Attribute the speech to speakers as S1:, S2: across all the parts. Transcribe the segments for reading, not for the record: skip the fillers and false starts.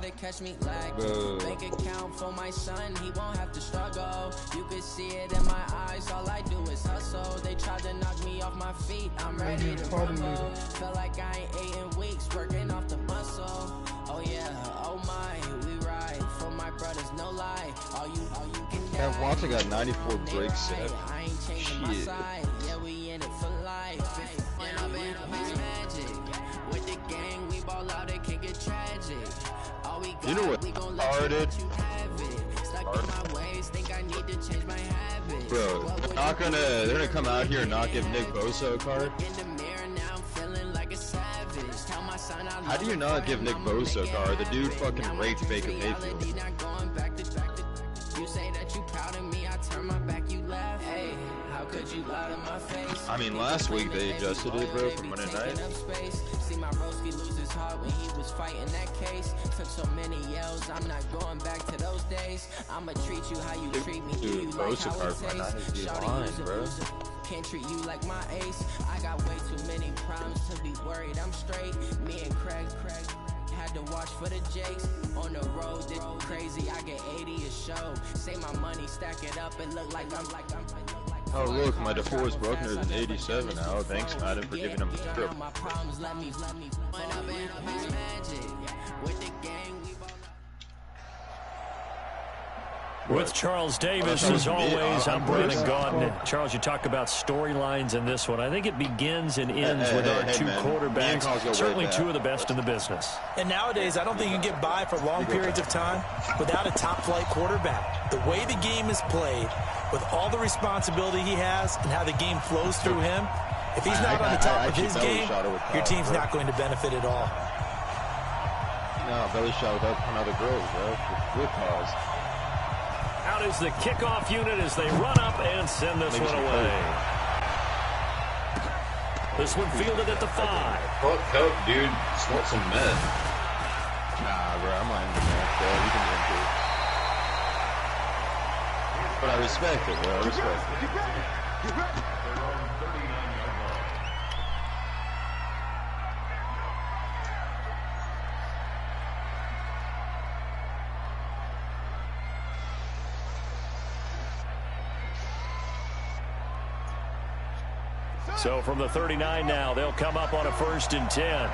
S1: to catch me lacking. Bank account for my son, he won't have to struggle. You can see it in my eyes, all I do is hustle. They tried to knock me off my feet, I'm ready to rumble. Feel like I ain't ate in weeks, working off the muscle. Oh yeah, oh my, we ride for my brothers, no lie. All you can die.
S2: Yeah, Watson got 94 breaks set.
S1: I ain't changing my side. Yeah, we in it for life. When I'm in up, it's magic. With the gang, we ball out, it can get tragic. All we got,
S2: you know what
S1: we gon' let you have it. Stuck in my ways, think I need to change my habits.
S2: Bro, they're gonna come out here and not give Nick Bosa a card.
S1: In the mirror now, I'm feeling like a savage. Tell my son I
S2: How do you not give Nick Bosa a card? The dude fucking raped Baker Mayfield.
S1: You say that you proud of me, I turn my back, you laugh. Hey, how could you lie to my face?
S2: I mean, last week they adjusted it, bro, for Monday night.
S1: See my broski lose his heart when he was fighting that case. Took so many yells, I'm not going back to those days. I'ma treat you how you treat me.
S2: Dude,
S1: you like how it tastes.
S2: Shawty, bro.
S1: Can't treat you like my ace. I got way too many problems to be worried. I'm straight. Me and Craig had to watch for the Jakes. On the road, this crazy. I get 80 a show. Say my money, stack it up, and look like I'm.
S2: Oh look, my DeForest Buckner's an 87 now. Thanks, Madden, for giving him a trip.
S1: My problems, let me. When I'm in a magic with the gang.
S3: With Charles Davis, as always, I'm Brandon Gaudin. Charles, you talk about storylines in this one. I think it begins and ends with our two quarterbacks, certainly two of the best in the business.
S4: And nowadays, I don't think you can get by for long periods of time without a top-flight quarterback. The way the game is played, with all the responsibility he has and how the game flows through him, if he's not on the top of his game, your team's not going to benefit at all.
S2: No, belly shot without another girl, bro. With cause.
S3: Out is the kickoff unit as they run up and send this one away. This one fielded at the 5.
S5: Fuck up, dude. Snort some meth.
S2: Nah, bro, I'm not into meth, bro. You can drink it. But I respect it, bro. I respect it.
S3: So from the 39 now, they'll come up on a 1st and 10. And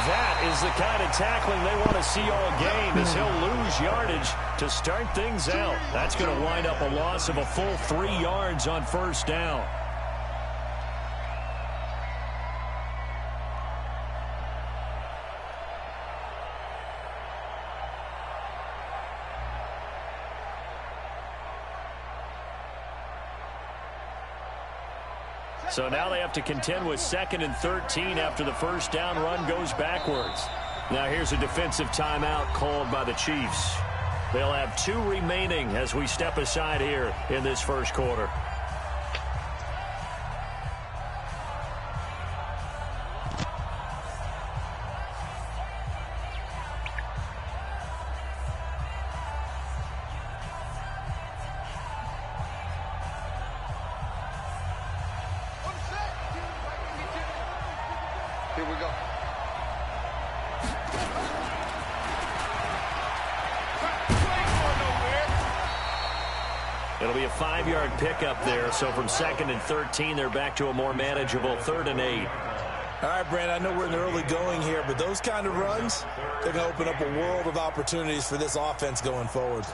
S3: that is the kind of tackling they want to see all game, as he'll lose yardage to start things out. That's going to wind up a loss of a full 3 yards on 1st down. So now they have to contend with 2nd and 13 after the 1st down run goes backwards. Now here's a defensive timeout called by the Chiefs. They'll have 2 remaining as we step aside here in this 1st quarter.
S2: Here we go.
S3: It'll be a 5-yard pickup there. So from 2nd and 13, they're back to a more manageable 3rd and 8.
S4: All right, Brandon, I know we're in the early going here, but those kind of runs, they're going to open up a world of opportunities for this offense going forward.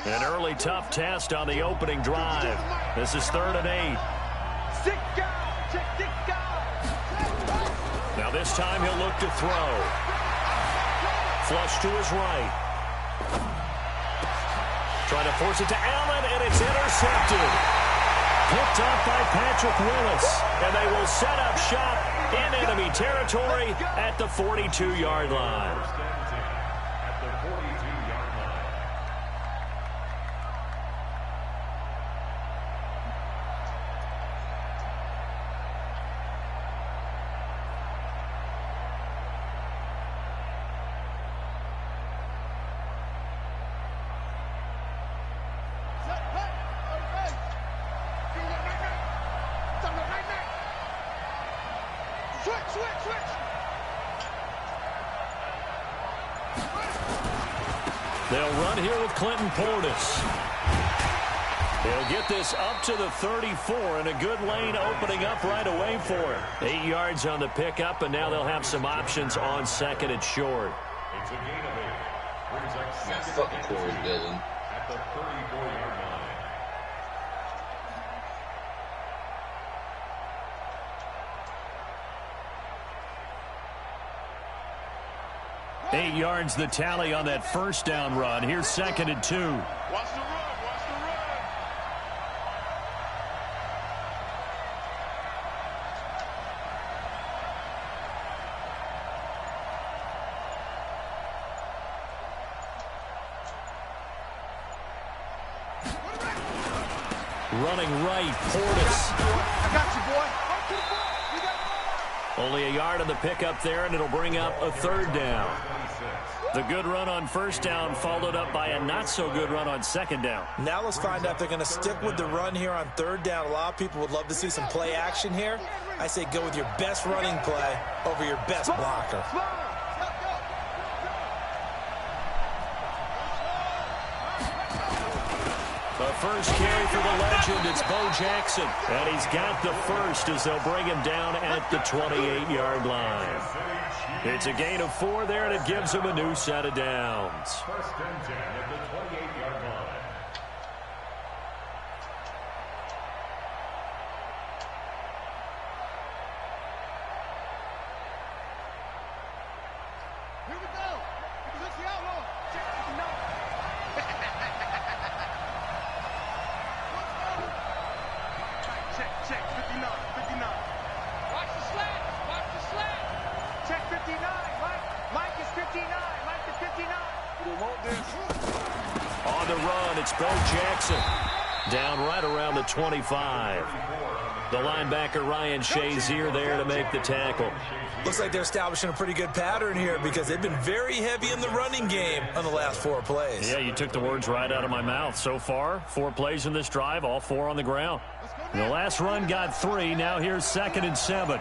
S3: An early tough test on the opening drive. This is 3rd and 8. Now this time he'll look to throw. Flush to his right. Trying to force it to Allen, and it's intercepted. Picked up by Patrick Willis, and they will set up shop in enemy territory at the 42-yard line. They'll run here with Clinton Portis. They'll get this up to the 34, and a good lane opening up right away for him. 8 yards on the pickup, and now they'll have some options on second and short.
S5: It's a gain of 8. Brings up second fucking Corey Dillon at the 34-yard line.
S3: Eight yards the tally on that first down run. Here's second and 2.
S6: Watch the run, watch the run.
S3: Running right, Portis.
S6: I got you, boy.
S3: Only a yard on the pickup there, and it'll bring up a third down. The good run on first down followed up by a not-so-good run on second down.
S4: Now let's find out if they're going to stick with the run here on third down. A lot of people would love to see some play action here. I say go with your best running play over your best blocker.
S3: The first carry for the legend, it's Bo Jackson. And he's got the first as they'll bring him down at the 28-yard line. It's a gain of 4 there, and it gives him a new set of downs.
S5: First and 10 at the 28-yard line.
S6: Here we go. Let's see how long. Check, 59, 59. Watch the slant, watch the slant. Check 59, Mike is 59, Mike is 59. We want this.
S3: On the run, it's Bo Jackson. Down right around the 25. The linebacker Ryan Shazier there to make the tackle.
S4: Looks like they're establishing a pretty good pattern here because they've been very heavy in the running game on the last 4 plays.
S3: Yeah, you took the words right out of my mouth. So far, 4 plays in this drive, all 4 on the ground. The last run got 3. Now here's second and 7.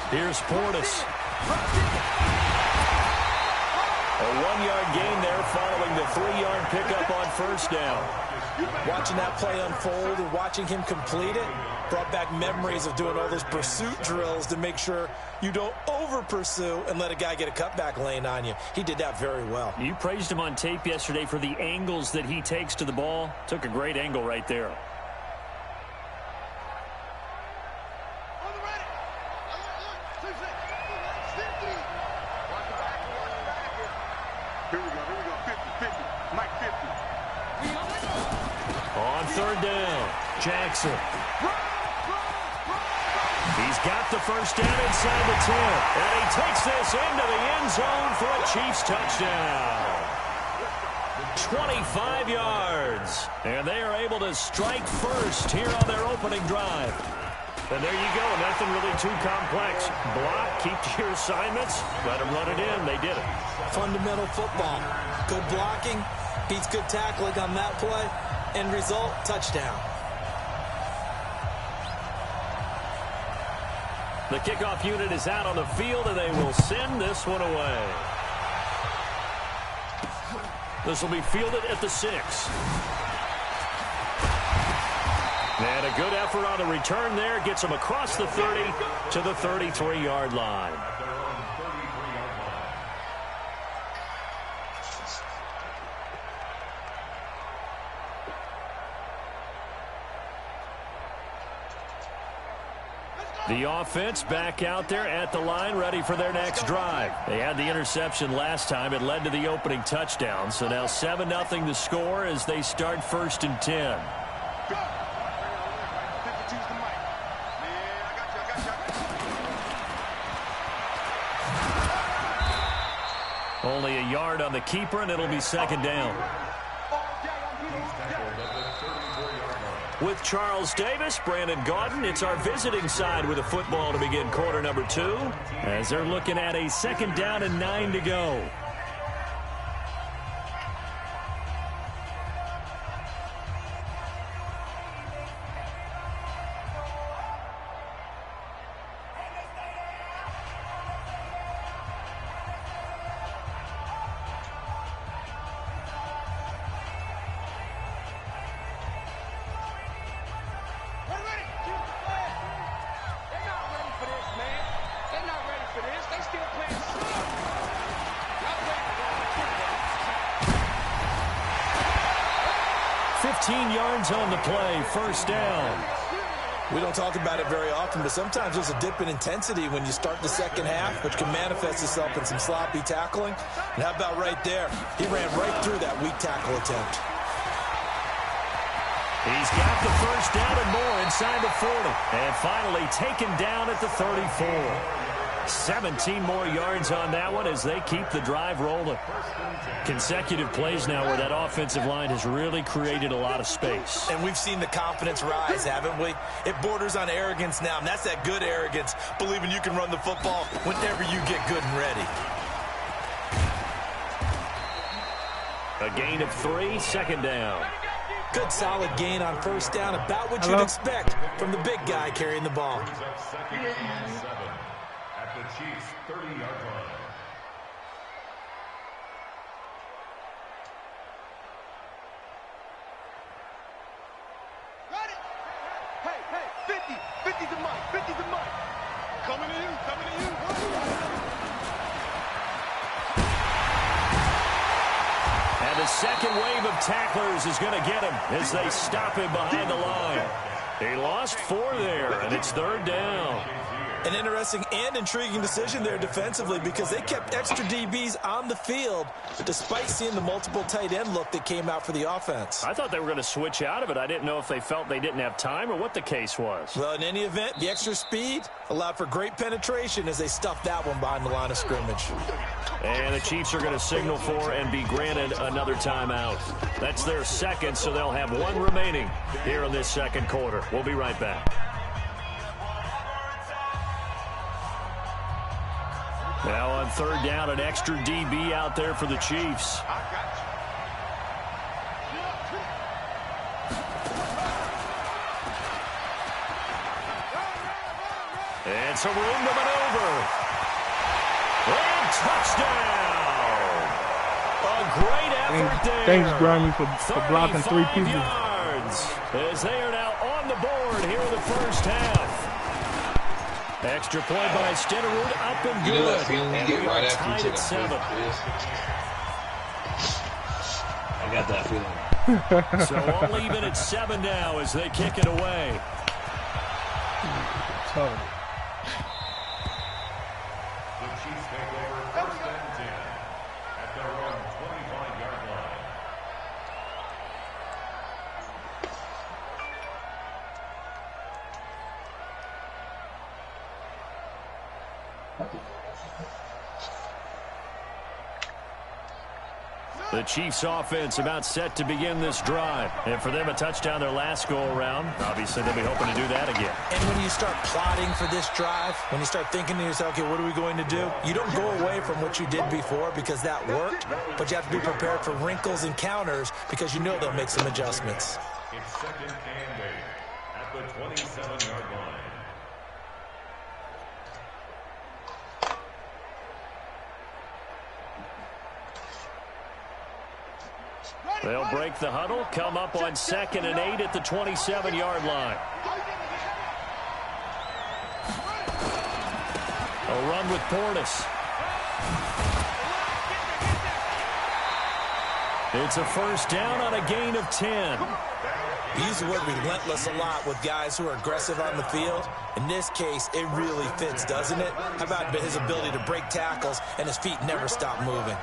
S3: Here's Portis. A 1-yard gain there following the 3-yard pickup on first down.
S4: Watching that play unfold and watching him complete it brought back memories of doing all those pursuit drills to make sure you don't over-pursue and let a guy get a cutback lane on you. He did that very well.
S3: You praised him on tape yesterday for the angles that he takes to the ball. Took a great angle right there.
S6: Here we go, 50, Mike 50.
S3: On third down, Jackson. He's got the first down inside the 10. And he takes this into the end zone for a Chiefs touchdown. 25 yards. And they are able to strike first here on their opening drive. And there you go. Nothing really too complex. Block, keep to your assignments, let them run it in. They did it.
S4: Fundamental football. Good blocking beats good tackling on that play. End result, touchdown.
S3: The kickoff unit is out on the field, and they will send this one away. This will be fielded at the 6. And a good effort on the return there. Gets them across the 30 to the 33-yard line. The offense back out there at the line, ready for their next drive. They had the interception last time. It led to the opening touchdown. So now 7-0 the score as they start first and 10. Only a yard on the keeper, and it'll be second down. With Charles Davis, Brandon Gaudin, it's our visiting side with a football to begin quarter number 2, as they're looking at a second down and 9 to go. 15 yards on the play, first down.
S4: We don't talk about it very often, but sometimes there's a dip in intensity when you start the second half, which can manifest itself in some sloppy tackling. And how about right there? He ran right through that weak tackle attempt.
S3: He's got the first down and more inside the 40. And finally taken down at the 34. 17 more yards on that one as they keep the drive rolling. Consecutive plays now where that offensive line has really created a lot of space.
S4: And we've seen the confidence rise, haven't we? It borders on arrogance now, and that's that good arrogance, believing you can run the football whenever you get good and ready.
S3: A gain of 3, second down.
S4: Good solid gain on first down, about what you'd expect from the big guy carrying the ball.
S5: At the Chiefs' 30-yard line.
S6: Got it! Hey, 50! 50's a mic! 50's a mic! Coming to you! Coming to you!
S3: And the second wave of tacklers is going to get him as they stop him behind the line. He lost 4 there, and it's third down.
S4: An interesting and intriguing decision there defensively because they kept extra DBs on the field despite seeing the multiple tight end look that came out for the offense.
S3: I thought they were going to switch out of it. I didn't know if they felt they didn't have time or what the case was.
S4: Well, in any event, the extra speed allowed for great penetration as they stuffed that one behind the line of scrimmage.
S3: And the Chiefs are going to signal for and be granted another timeout. That's their second, so they'll have 1 remaining here in this second quarter. We'll be right back. Now on third down, an extra DB out there for the Chiefs. And some room to maneuver. And touchdown! A great effort there.
S7: Thanks, Grimy, for blocking 3 people.
S3: Yards as they are now on the board here in the first half. Extra point by Stenerud, up and good.
S8: You know that feeling you get right after you
S3: tied
S8: take
S3: at 7.
S8: I got that feeling.
S3: So all even at 7 now as they kick it away.
S7: Tough.
S5: The Chiefs take over first and 10 at their own 25-yard line.
S3: The Chiefs offense about set to begin this drive. And for them, a touchdown their last go-around. Obviously, they'll be hoping to do that again.
S4: And when you start plotting for this drive, when you start thinking to yourself, okay, what are we going to do? You don't go away from what you did before because that worked, but you have to be prepared for wrinkles and counters because you know they'll make some adjustments.
S5: It's second and 8 at the 27-yard line.
S3: They'll break the huddle, come up on second and 8 at the 27-yard line. A run with Portis. It's a first down on a gain of 10.
S4: We use the word relentless a lot with guys who are aggressive on the field. In this case, it really fits, doesn't it? How about his ability to break tackles and his feet never stop moving?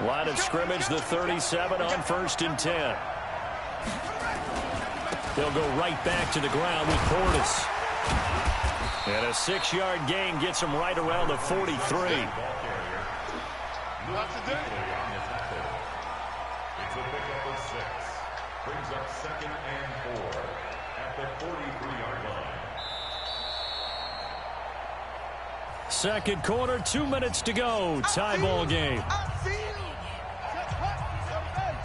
S3: Line of scrimmage, the 37 on first and 10. They'll go right back to the ground with Portis. And a 6-yard gain gets him right around the 43.
S5: It's a pickup of 6. Brings up second and 4 at the 43-yard line.
S3: Second quarter, 2 minutes to go. Tie ball game.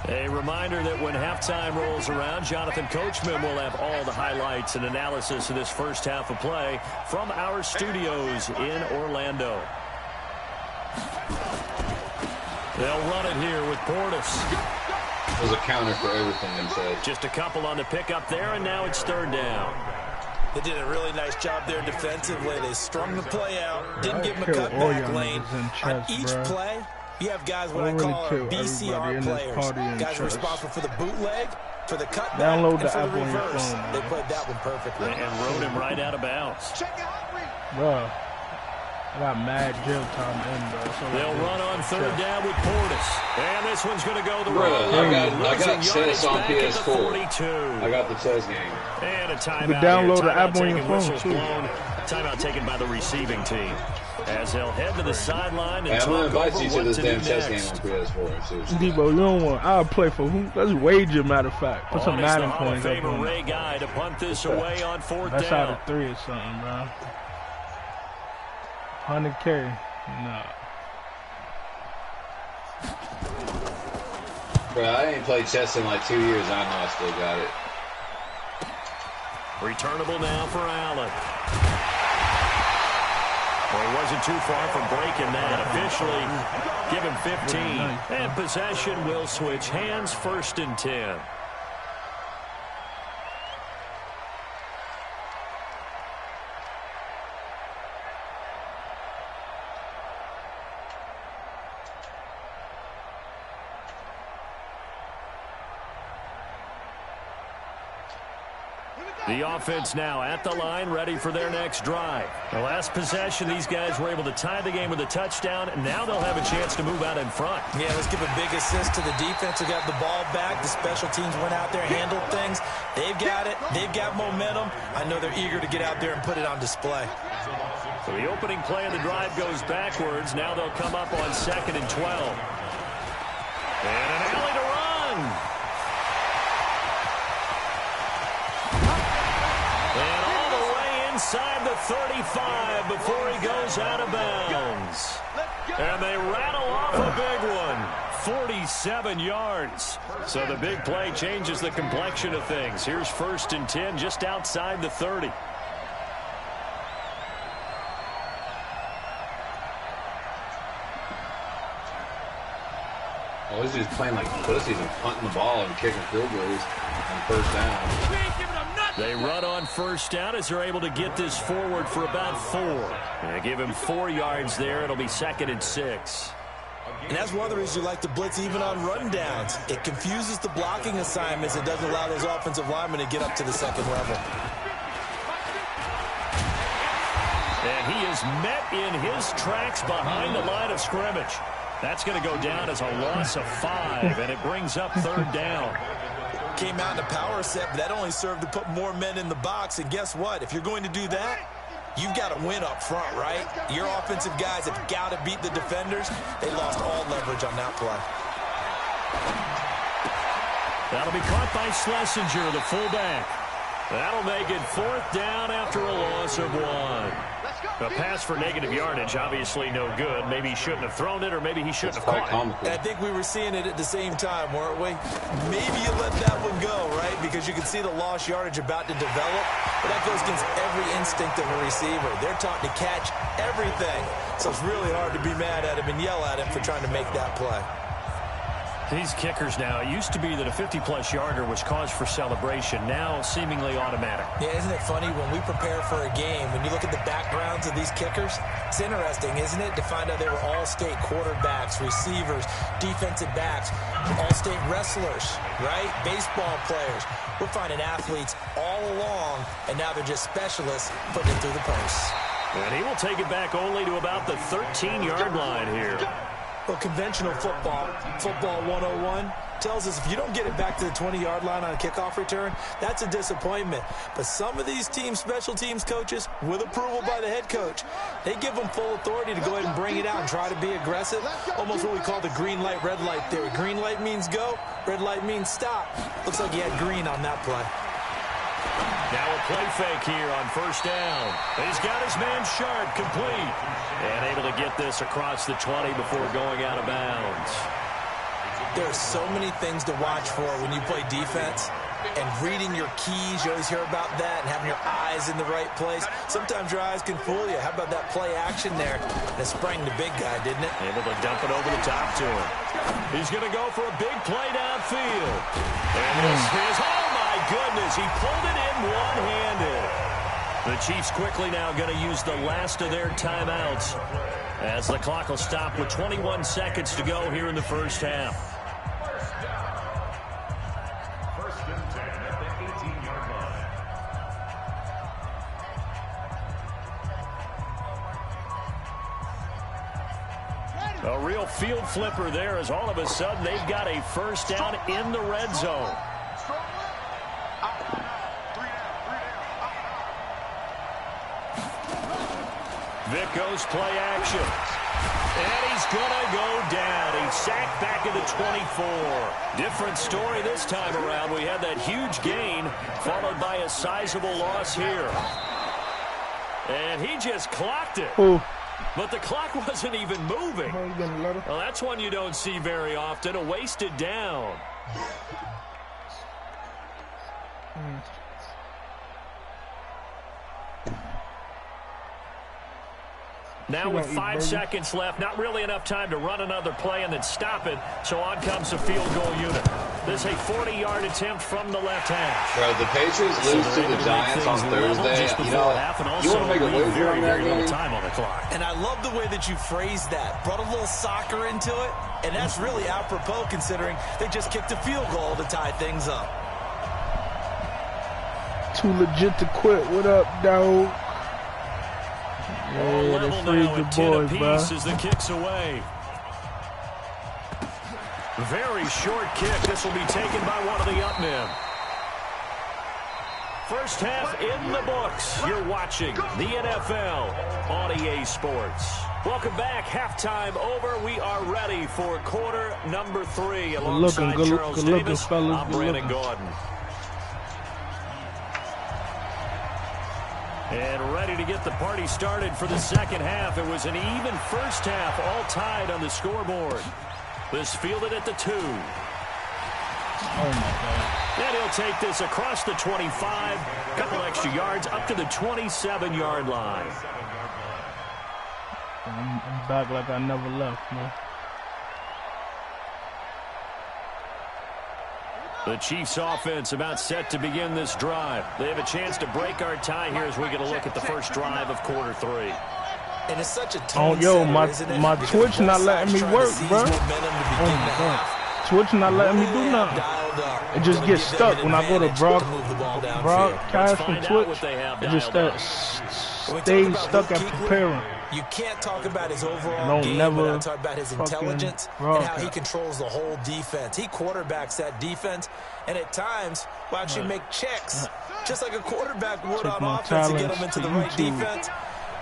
S3: A reminder that when halftime rolls around, Jonathan Coachman will have all the highlights and analysis of this first half of play from our studios in Orlando. They'll run it here with Portis.
S8: There's a counter for everything inside.
S3: Just a couple on the pickup there, and now it's third down.
S4: They did a really nice job there defensively. They strung the play out, didn't give him a cutback lane. On each play, you have guys what I call our BCR players. Guys are responsible for the bootleg For the cutback
S7: Download
S4: and
S7: the
S4: for
S7: app
S4: the
S7: on your
S4: reverse,
S7: phone, man.
S4: they played that one perfectly.
S3: And rode him right out of bounds.
S7: Bruh, I got mad jail time in, bro. So
S3: They'll run on third down with Portis. And this one's going to go the
S8: Bro,
S3: wrong way.
S8: I got chess on PS4.
S3: 42.
S8: I got the chess game.
S3: And a timeout.
S7: You can download
S3: here.
S7: the app
S3: Timeout
S7: on your
S3: taken,
S7: phone,
S3: whistles
S7: too.
S3: blown. Timeout taken by the receiving team. As they'll head to the sideline and
S8: Hey, I'm gonna
S3: talk
S8: invite
S3: over
S8: you to
S3: what
S8: this
S3: to
S8: damn
S3: do
S8: chess
S3: next.
S8: game on PS4. Seriously.
S7: Debo, you don't want. I'll play for who? Let's wager, matter of fact. Put some
S3: On is the
S7: Madden
S3: Hall of
S7: points up
S3: Famer
S7: on
S3: Ray
S7: it.
S3: Guy to punt this away on fourth
S7: That's out
S3: down.
S7: of 3 or something, bro. 100K. Nah.
S8: Bro, I ain't played chess in like 2 years. I know I still got it.
S3: Returnable now for Allen. Well, he wasn't too far from breaking that. Officially, give him 15. And possession will switch hands, 1st and 10. The offense now at the line, ready for their next drive. The last possession, these guys were able to tie the game with a touchdown, and now they'll have a chance to move out in front.
S4: Yeah, let's give a big assist to the defense who got the ball back. The special teams went out there, handled things. They've got it. They've got momentum. I know they're eager to get out there and put it on display.
S3: So the opening play of the drive goes backwards. Now they'll come up on 2nd and 12. And an alley to run. And all the way inside the 35 before he goes out of bounds. And they rattle off a big one. 47 yards. So the big play changes the complexion of things. Here's 1st and 10 just outside the 30.
S8: I was just playing like pussies and punting the ball and kicking field goals on 1st down.
S3: They run on 1st down as they're able to get this forward for about 4. And they give him 4 yards there. It'll be 2nd and 6.
S4: And that's one of the reasons you like to blitz even on rundowns. It confuses the blocking assignments. It doesn't allow those offensive linemen to get up to the 2nd level.
S3: And he is met in his tracks behind the line of scrimmage. That's going to go down as a loss of 5, and it brings up 3rd down.
S4: Came out in a power set, but that only served to put more men in the box. And guess what? If you're going to do that, you've got to win up front, right? Your offensive guys have got to beat the defenders. They lost all leverage on that play.
S3: That'll be caught by Schlesinger, the fullback. That'll make it 4th down after a loss of 1. A pass for negative yardage, obviously no good. Maybe he shouldn't have thrown it, or maybe he shouldn't have caught it.
S4: I think we were seeing it at the same time, weren't we? Maybe you let that one go, right? Because you can see the lost yardage about to develop. But that goes against every instinct of a receiver. They're taught to catch everything. So it's really hard to be mad at him and yell at him for trying to make that play.
S3: These kickers now, it used to be that a 50-plus yarder was cause for celebration. Now, seemingly automatic.
S4: Yeah, isn't it funny when we prepare for a game, when you look at the backgrounds of these kickers, it's interesting, isn't it, to find out they were all-state quarterbacks, receivers, defensive backs, all-state wrestlers, right? Baseball players. We're finding athletes all along, and now they're just specialists putting it through the posts.
S3: And he will take it back only to about the 13-yard line here.
S4: Well, conventional football 101, tells us if you don't get it back to the 20-yard line on a kickoff return, that's a disappointment. But some of these teams, special teams coaches, with approval by the head coach, they give them full authority to go ahead and bring it out and try to be aggressive. Almost what we call the green light, red light theory. Green light means go, red light means stop. Looks like he had green on that play.
S3: Now a play fake here on 1st down. He's got his man Sharp complete. And able to get this across the 20 before going out of bounds.
S4: There are so many things to watch for when you play defense. And reading your keys, you always hear about that, and having your eyes in the right place. Sometimes your eyes can fool you. How about that play action there? And it sprang the big guy, didn't it?
S3: Able to dump it over the top to him. He's going to go for a big play downfield. And this is, oh my goodness, he pulled it in one-handed. The Chiefs quickly now going to use the last of their timeouts as the clock will stop with 21 seconds to go here in the 1st half.
S5: 1st and
S3: A real field flipper there as all of a sudden they've got a first down in the red zone. Vic goes play action. And he's going to go down. He's sacked back at the 24. Different story this time around. We had that huge gain followed by a sizable loss here. And he just clocked it.
S7: Ooh.
S3: But the clock wasn't even moving. Well, that's one you don't see very often. A wasted down. Now with 5 seconds left, not really enough time to run another play and then stop it. So on comes the field goal unit. This is a 40-yard attempt from the left hash.
S8: Bro, the Patriots lose to the Giants on Thursday. You want to make a wager on that game?
S3: Time on the clock.
S4: And I love the way that you phrased that. Brought a little soccer into it. And that's really apropos considering they just kicked a field goal to tie things up.
S7: Too legit to quit. What up, dog?
S3: Yeah,
S7: they freed the boys, bro.
S3: As the kick's away. Very short kick. This will be taken by one of the up men. First half in the books. You're watching the NFL on EA Sports. Welcome back. Halftime over. We are ready for quarter number 3. Alongside Charles Davis, I'm Brandon Gordon. And ready to get the party started for the second half. It was an even first half, all tied on the scoreboard. This fielded at the 2.
S7: Oh, my God.
S3: And he'll take this across the 25, couple extra yards up to the 27-yard line.
S7: I'm back like I never left, man.
S3: The Chiefs offense about set to begin this drive. They have a chance to break our tie here as we get a look at the first drive of quarter 3.
S4: And it's such a
S7: my Twitch not letting me work, bro. Oh my God. Twitch not letting me do nothing. It just gets stuck when I go to broadcast from Twitch. It just stays stuck at preparing.
S4: You can't talk about his overall game without talking about his intelligence and how he controls the whole defense. He quarterbacks that defense, and at times will actually make checks, just like a quarterback would on offense to get them into the right defense.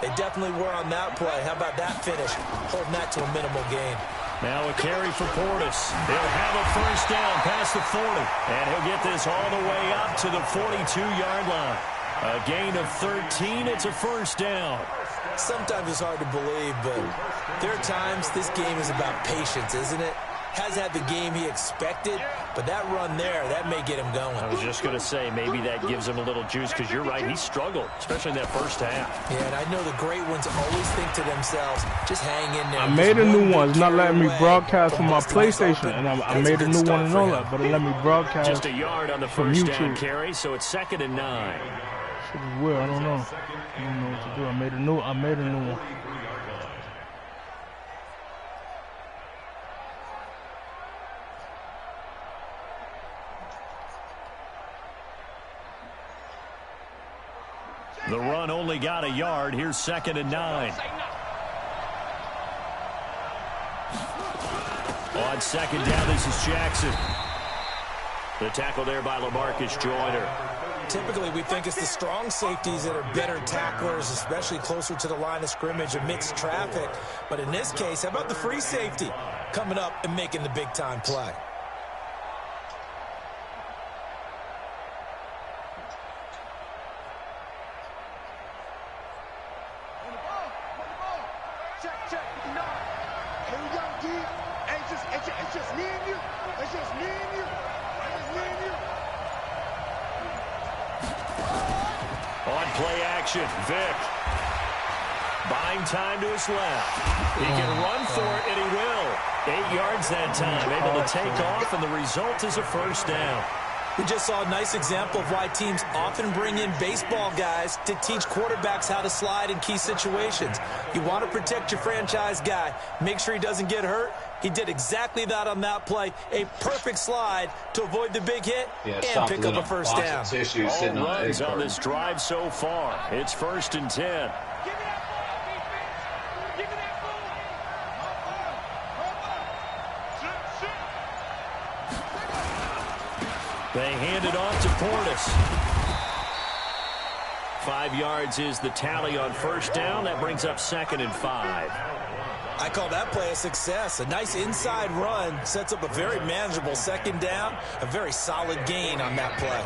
S4: They definitely were on that play. How about that finish? Holding that to a minimal gain.
S3: Now a carry for Portis. He'll have a first down past the 40. And he'll get this all the way up to the 42-yard line. A gain of 13. It's a first down.
S4: Sometimes it's hard to believe, but there are times this game is about patience, isn't it? Has had the game he expected, but that run there, that may get him going.
S3: I was just going to say, maybe that gives him a little juice, because you're right, he struggled, especially in that first half.
S4: Yeah, and I know the great ones always think to themselves, just hang in there.
S7: I made a new one. It's not letting me broadcast from my PlayStation, and I made a new one and all that, but it let me broadcast
S3: just a yard on the first down carry, so it's 2nd and 9.
S7: Shit is weird. I don't know. I don't know what to do. I made a new one.
S3: The run only got a yard. Here's 2nd and 9. On 2nd down, this is Jackson. The tackle there by LaMarcus Joyner.
S4: Typically, we think it's the strong safeties that are better tacklers, especially closer to the line of scrimmage amidst traffic. But in this case, how about the free safety coming up and making the big-time play?
S3: Vic buying time to his left. He can run for it, and he will. 8 yards that time, able to take off, and the result is a first down.
S4: We just saw a nice example of why teams often bring in baseball guys to teach quarterbacks how to slide in key situations. You want to protect your franchise guy, make sure he doesn't get hurt. He did exactly that on that play. A perfect slide to avoid the big hit and pick up a first down.
S3: All runs on this drive so far. It's 1st and 10. They hand it off to Portis. 5 yards is the tally on first down. That brings up 2nd and 5.
S4: I call that play a success. A nice inside run sets up a very manageable 2nd down. A very solid gain on that play.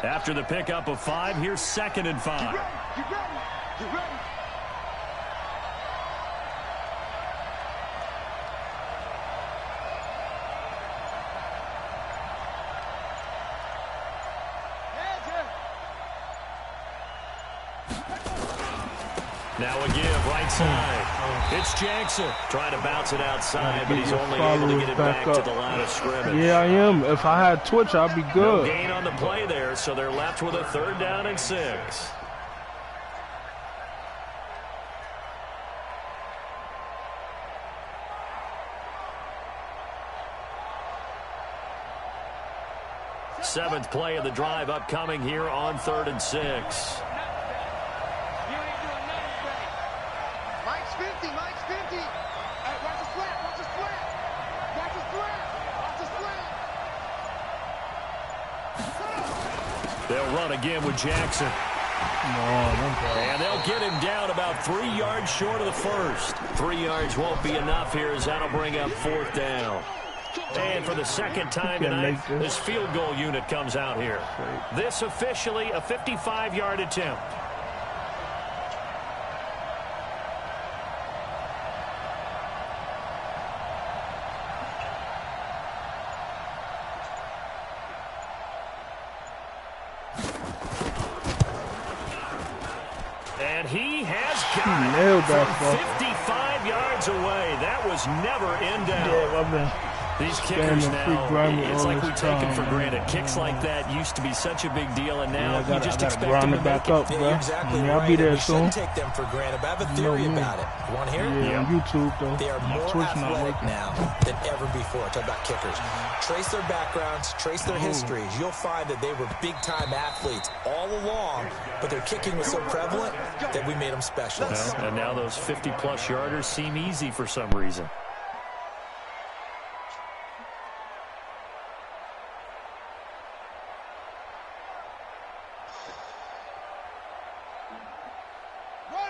S3: After the pickup of 5, here's 2nd and 5.
S6: Get ready. Get ready.
S3: Now a give, right side. It's Jackson trying to bounce it outside, but he's only able to get it back to the line of scrimmage.
S7: Yeah, I am. If I had Twitch, I'd be good.
S3: No gain on the play there, so they're left with a 3rd down and 6. Seventh play of the drive upcoming here on 3rd and 6.
S6: Mike's 50, Mike's 50. Hey, watch the slant, watch the slant. Watch the slant, watch the slant.
S3: They'll run again with Jackson. And they'll get him down about 3 yards short of the first. 3 yards won't be enough here as that'll bring up 4th down. And for the 2nd time tonight, this field goal unit comes out here. This officially a 55-yard attempt. And he has got it from 55 yards away. That was never in doubt. These kickers now, it's like we take them for granted. Kicks like that used to be such a big deal, and now you just expect them to make it.
S4: You're exactly right.
S7: I'll be there soon.
S4: We shouldn't take them for granted, but I have a theory about it. You want to hear it?
S7: Yeah, on YouTube, though.
S4: They are more athletic now than ever before. Talk about kickers. Trace their backgrounds, trace their histories. You'll find that they were big-time athletes all along, but their kicking was so prevalent that we made them specialists.
S3: And now those 50-plus yarders seem easy for some reason.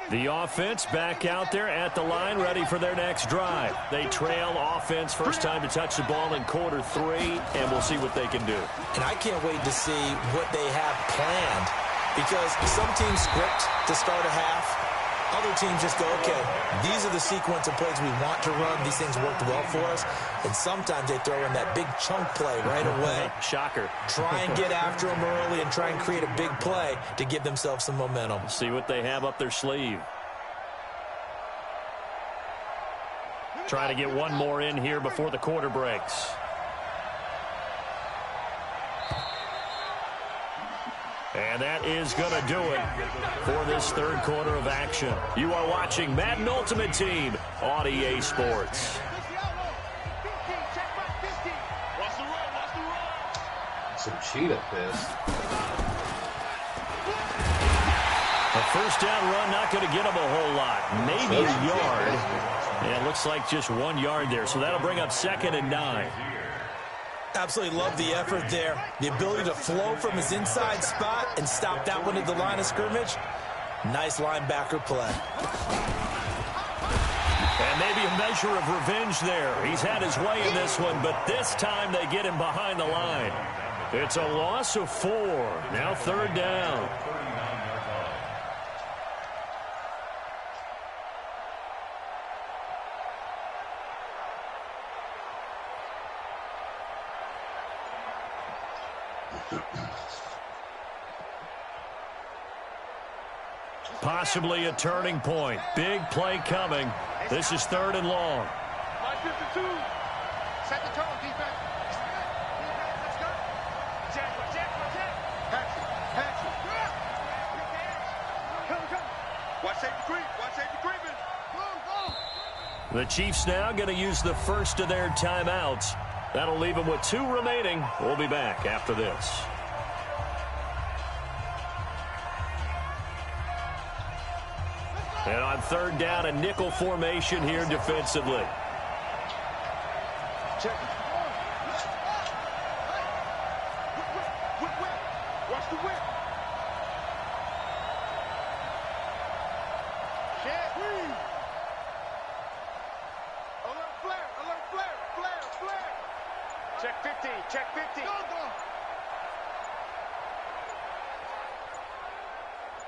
S3: The offense back out there at the line, ready for their next drive. They trail offense, first time to touch the ball in quarter 3, and we'll see what they can do.
S4: And I can't wait to see what they have planned, because some teams script to start a half. Other teams just go, okay, these are the sequence of plays we want to run. These things worked well for us. And sometimes they throw in that big chunk play right away.
S3: Shocker.
S4: Try and get after them early and try and create a big play to give themselves some momentum.
S3: See what they have up their sleeve. Trying to get one more in here before the quarter breaks. And that is going to do it for this 3rd quarter of action. You are watching Madden Ultimate Team on EA Sports.
S8: Some cheetah piss.
S3: A first down run, not going to get him a whole lot. Maybe a yard. And it looks like just 1 yard there. So that'll bring up 2nd and 9.
S4: Absolutely love the effort there. The ability to flow from his inside spot and stop that one at the line of scrimmage. Nice linebacker play.
S3: And maybe a measure of revenge there. He's had his way in this one, but this time they get him behind the line. It's a loss of 4. Now 3rd down. Possibly a turning point. Big play coming. This is 3rd and long.
S6: Line 52. Set the tone, defense. Defense, let's go. Jack. Patsy. Come. Watch safety creeping. Go.
S3: The Chiefs now going to use the first of their timeouts. That'll leave them with 2 remaining. We'll be back after this. And on 3rd down, a nickel formation here defensively.
S6: Check. Alert flare, flare. Check 50, check 50.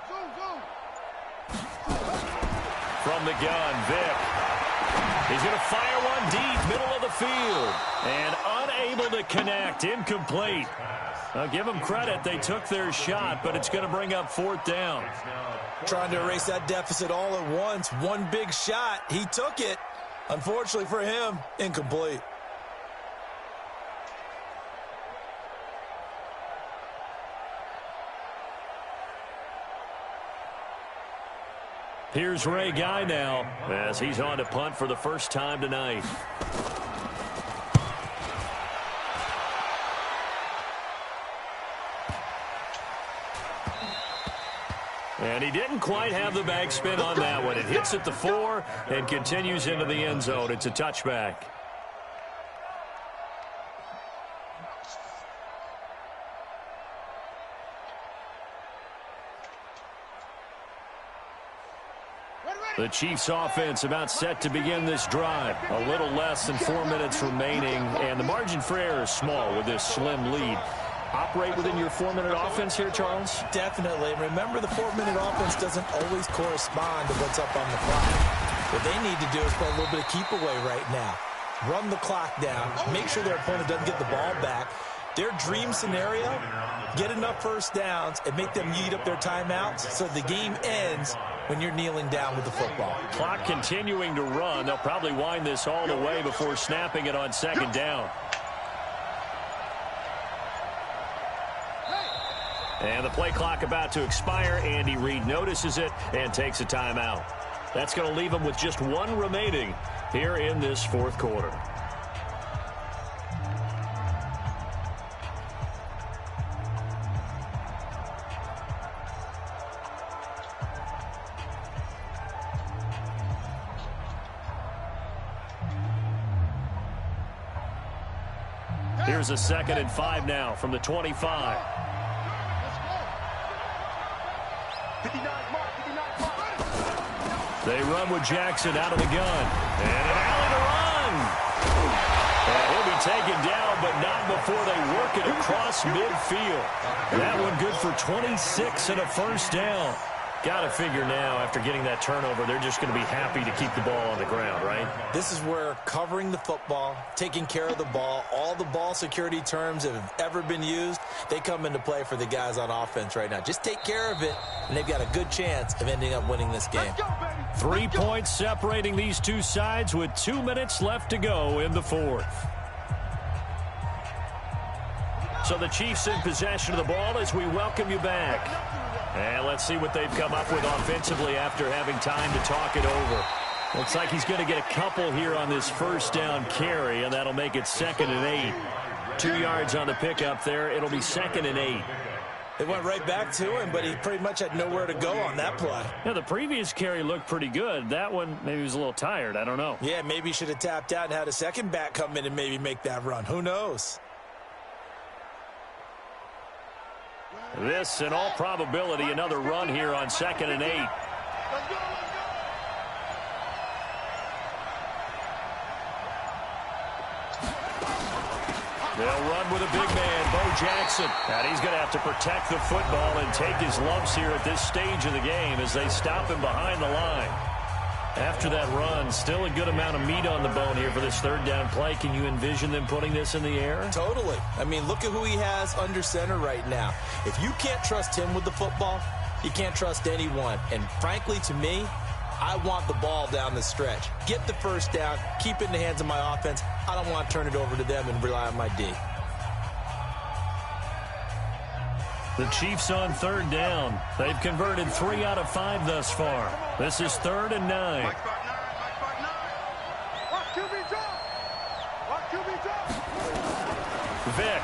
S6: Zoom.
S3: From the gun, Vic. He's going to fire one deep, middle of the field. And unable to connect, incomplete. I'll give them credit. They took their shot, but it's going to bring up 4th down.
S4: Trying to erase that deficit all at once. One big shot. He took it. Unfortunately for him, incomplete.
S3: Here's Ray Guy now as he's on to punt for the first time tonight. And he didn't quite have the backspin on that one. It hits at the 4 and continues into the end zone. It's a touchback. The Chiefs offense about set to begin this drive. A little less than 4 minutes remaining, and the margin for error is small with this slim lead. Operate within your 4-minute offense here, Charles?
S4: Definitely. And remember, the 4-minute offense doesn't always correspond to what's up on the clock. What they need to do is put a little bit of keep away right now. Run the clock down. Make sure their opponent doesn't get the ball back. Their dream scenario, get enough first downs and make them eat up their timeouts so the game ends when you're kneeling down with the football.
S3: Clock continuing to run. They'll probably wind this all the way before snapping it on 2nd down. And the play clock about to expire. Andy Reid notices it and takes a timeout. That's going to leave him with just 1 remaining here in this 4th quarter. Here's a 2nd and 5 now from the 25. They run with Jackson out of the gun. And an alley to run. And he'll be taken down, but not before they work it across midfield. That one good for 26 and a first down. Got to figure now, after getting that turnover, they're just going to be happy to keep the ball on the ground, right?
S4: This is where covering the football, taking care of the ball, all the ball security terms that have ever been used, they come into play for the guys on offense right now. Just take care of it, and they've got a good chance of ending up winning this game.
S3: 3 points separating these two sides with 2 minutes left to go in the 4th. So the Chiefs in possession of the ball as we welcome you back. And let's see what they've come up with offensively after having time to talk it over. Looks like he's going to get a couple here on this first down carry, and that'll make it 2nd and 8. 2 yards on the pickup there. It'll be 2nd and 8.
S4: They went right back to him, but he pretty much had nowhere to go on that play.
S3: Yeah, the previous carry looked pretty good. That one, maybe he was a little tired. I don't know.
S4: Yeah, maybe he should have tapped out and had a second back come in and maybe make that run. Who knows?
S3: This, in all probability, another run here on 2nd and 8. They'll run with a big man, Bo Jackson. And he's going to have to protect the football and take his lumps here at this stage of the game as they stop him behind the line. After that run, still a good amount of meat on the bone here for this 3rd down play. Can you envision them putting this in the air?
S4: Totally. I mean, look at who he has under center right now. If you can't trust him with the football, you can't trust anyone. And frankly, to me, I want the ball down the stretch. Get the first down, keep it in the hands of my offense. I don't want to turn it over to them and rely on my D.
S3: The Chiefs on 3rd down. They've converted 3 out of 5 thus far. This is 3rd and 9. Vic.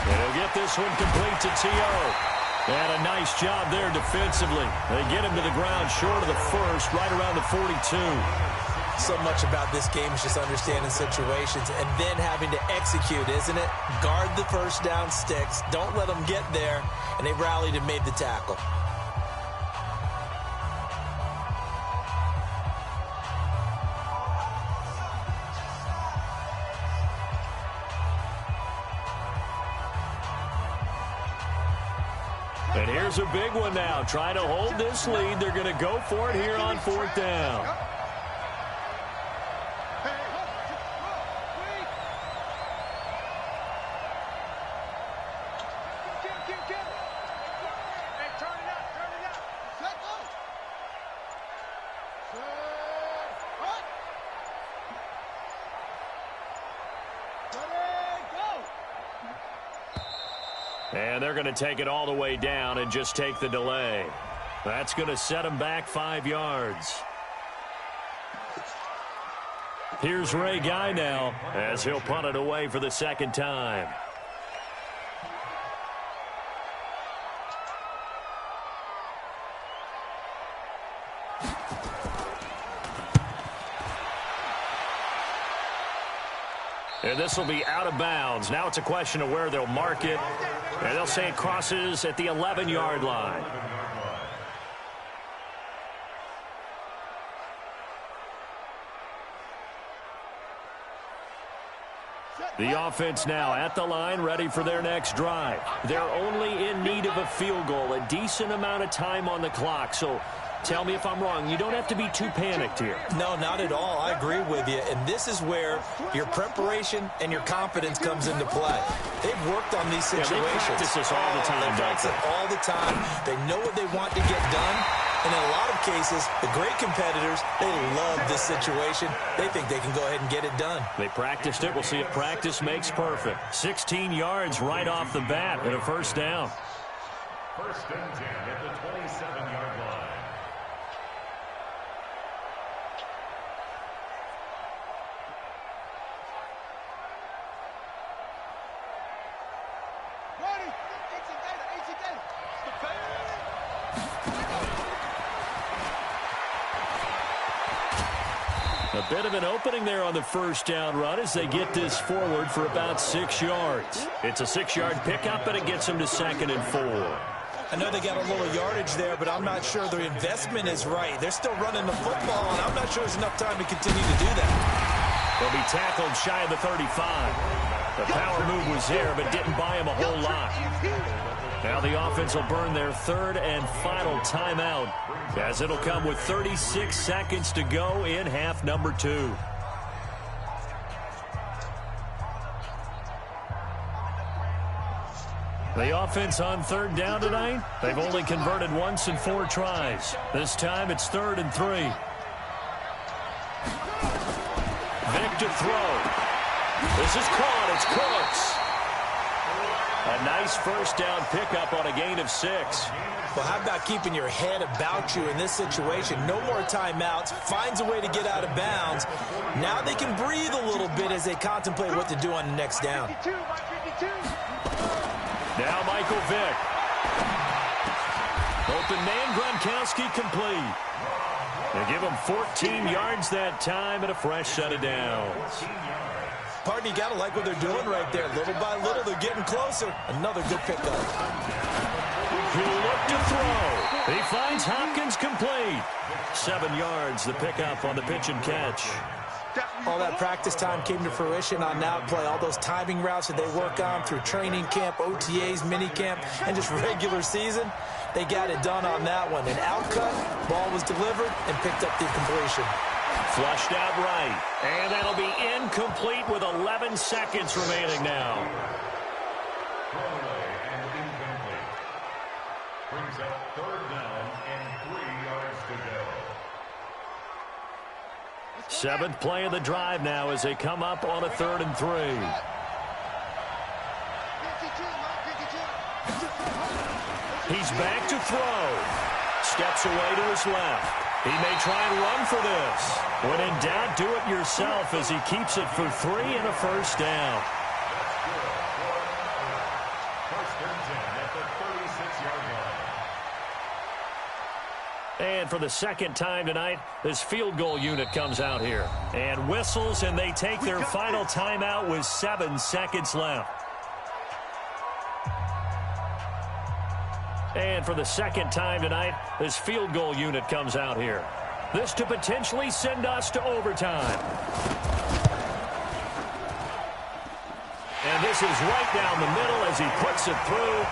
S3: And he'll get this one complete to T.O. And a nice job there defensively. They get him to the ground short of the first, right around the 42.
S4: So much about this game is just understanding situations and then having to execute, isn't it? Guard the first down sticks. Don't let them get there. And they rallied and made the tackle.
S3: And here's a big one now. Trying to hold this lead. They're going to go for it here on 4th down. And they're going to take it all the way down and just take the delay. That's going to set them back 5 yards. Here's Ray Guy now as he'll punt it away for the 2nd time. And this will be out of bounds. Now it's a question of where they'll mark it. And they'll say it crosses at the 11-yard line. The offense now at the line, ready for their next drive. They're only in need of a field goal, a decent amount of time on the clock. So tell me if I'm wrong. You don't have to be too panicked here.
S4: No, not at all. I agree with you. And this is where your preparation and your confidence comes into play. They've worked on these situations.
S3: Yeah, they practice this all the time.
S4: They practice it all the time. They know what they want to get done. And in a lot of cases, the great competitors, they love this situation. They think they can go ahead and get it done.
S3: They practiced it. We'll see if practice makes perfect. 16 yards right off the bat and a 1st down.
S5: 1st and 10 at the 27-yard line.
S3: A bit of an opening there on the 1st down run as they get this forward for about 6 yards. It's a 6-yard pickup, and it gets them to 2nd and 4.
S4: I know they got a little yardage there, but I'm not sure their investment is right. They're still running the football, and I'm not sure there's enough time to continue to do that.
S3: They'll be tackled shy of the 35. The power move was there, but didn't buy him a whole lot. Now the offense will burn their 3rd and final timeout, as it'll come with 36 seconds to go in half number 2. The offense on 3rd down tonight, they've only converted once in 4 tries. This time it's 3rd and 3. Vic to throw. This is caught. It's Cooks. A nice 1st down pickup on a gain of 6.
S4: Well, how about keeping your head about you in this situation? No more timeouts. Finds a way to get out of bounds. Now they can breathe a little bit as they contemplate what to do on the next down.
S3: Now Michael Vick. Open man, Gronkowski complete. They give him 14 yards that time and a fresh set of downs.
S4: Pardon, you got to like what they're doing right there. Little by little, they're getting closer. Another good pickup.
S3: He'll look to throw. He finds Hopkins complete. 7 yards, the pickup on the pitch and catch.
S4: All that practice time came to fruition on that play. All those timing routes that they work on through training camp, OTAs, minicamp, and just regular season, they got it done on that one. An outcut, ball was delivered, and picked up the completion.
S3: Flushed out right. And that'll be incomplete with 11 seconds remaining now.
S5: Throwaway and incomplete. Brings up 3rd down and 3 yards to go.
S3: 7th play of the drive now as they come up on a 3rd and 3. He's back to throw. Steps away to his left. He may try and run for this. When in doubt, do it yourself as he keeps it for 3 and a 1st down.
S5: 1st and 10 at the 36-yard line.
S3: And for the 2nd time tonight, this field goal unit comes out here. And whistles, and they take their final timeout with 7 seconds left. And for the 2nd time tonight, this field goal unit comes out here. This to potentially send us to overtime. And this is right down the middle as he puts it through.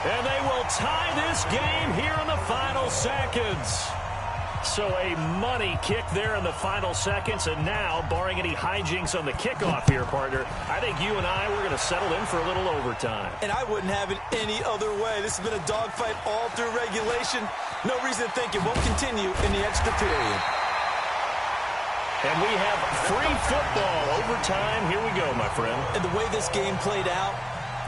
S3: And they will tie this game here in the final seconds. So a money kick there in the final seconds. And now, barring any hijinks on the kickoff here, partner, I think you and I, we're going to settle in for a little overtime.
S4: And I wouldn't have it any other way. This has been a dogfight all through regulation. No reason to think it won't continue in the extra period.
S3: And we have free football overtime. Here we go, my friend.
S4: And the way this game played out,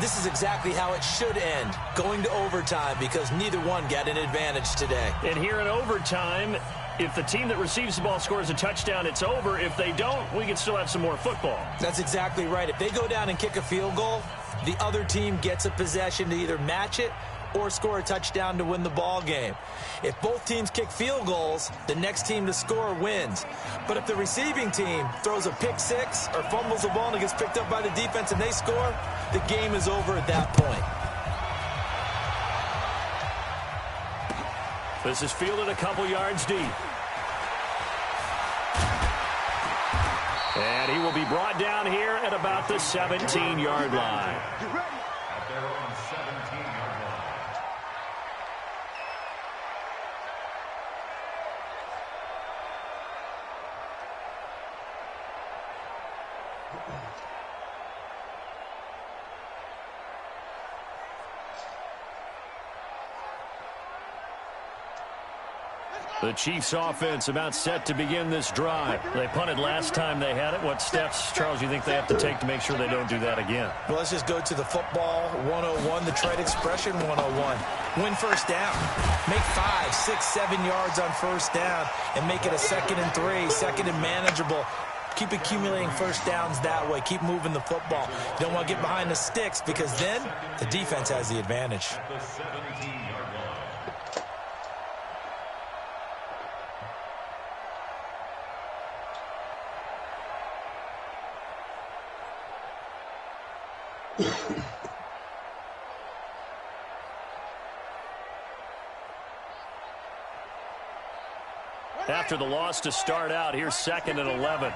S4: this is exactly how it should end, going to overtime, because neither one got an advantage today.
S3: And here in overtime, if the team that receives the ball scores a touchdown, it's over. If they don't, we can still have some more football.
S4: That's exactly right. If they go down and kick a field goal, the other team gets a possession to either match it or score a touchdown to win the ball game. If both teams kick field goals, the next team to score wins. But if the receiving team throws a pick six or fumbles the ball and it gets picked up by the defense and they score, the game is over at that point.
S3: This is fielded a couple yards deep. And he will be brought down here at about the 17-yard line.
S5: At their own 17-yard line.
S3: The Chiefs offense about set to begin this drive. They punted last time they had it. What steps, Charles, you think they have to take to make sure they don't do that again?
S4: Well, let's just go to the football 101, the trade expression 101. Win first down. Make 5, 6, 7 yards on first down and make it a 2nd and 3, 2nd and manageable. Keep accumulating first downs that way. Keep moving the football. You don't want to get behind the sticks because then the defense has the advantage.
S5: At the 17-yard line.
S3: After the loss to start out, here's 2nd and 11.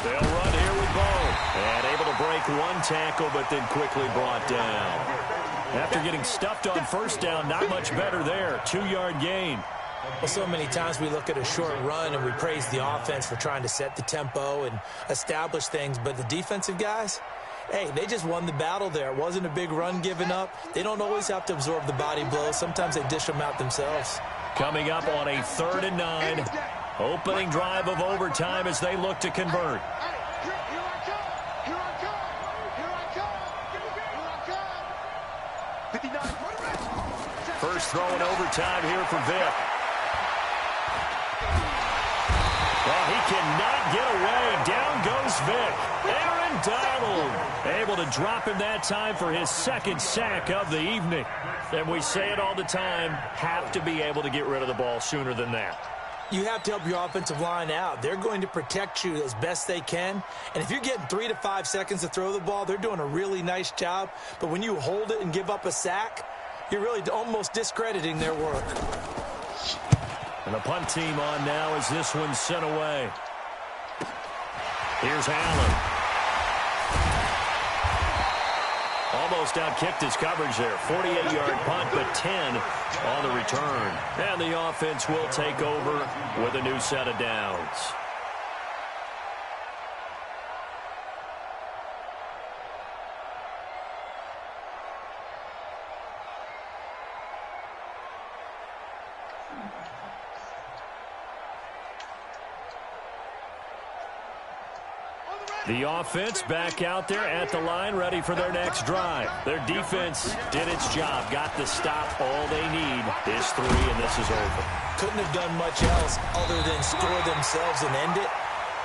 S3: They'll run here with Bo. And able to break one tackle, but then quickly brought down. After getting stuffed on first down, not much better there. 2-yard gain.
S4: Well, so many times we look at a short run and we praise the offense for trying to set the tempo and establish things, but the defensive guys, hey, they just won the battle there. It wasn't a big run given up. They don't always have to absorb the body blows. Sometimes they dish them out themselves.
S3: Coming up on a 3rd and 9. Opening drive of overtime as they look to convert. First throw in overtime here for Vic. Well, he cannot get away. Down goes Vic. Aaron Donald able to drop him that time for his 2nd sack of the evening. And we say it all the time, have to be able to get rid of the ball sooner than that.
S4: You have to help your offensive line out. They're going to protect you as best they can. And if you're getting 3 to 5 seconds to throw the ball, they're doing a really nice job. But when you hold it and give up a sack, you're really almost discrediting their work.
S3: And the punt team on now as this one's sent away. Here's Allen. Almost outkicked his coverage there. 48-yard punt, but 10 on the return. And the offense will take over with a new set of downs. The offense back out there at the line, ready for their next drive. Their defense did its job, got the stop. All they need is 3, and this is over.
S4: Couldn't have done much else other than score themselves and end it.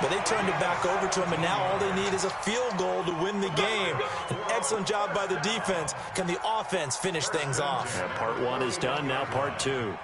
S4: But they turned it back over to them, and now all they need is a field goal to win the game. An excellent job by the defense. Can the offense finish things off?
S3: Yeah, part 1 is done, now part 2.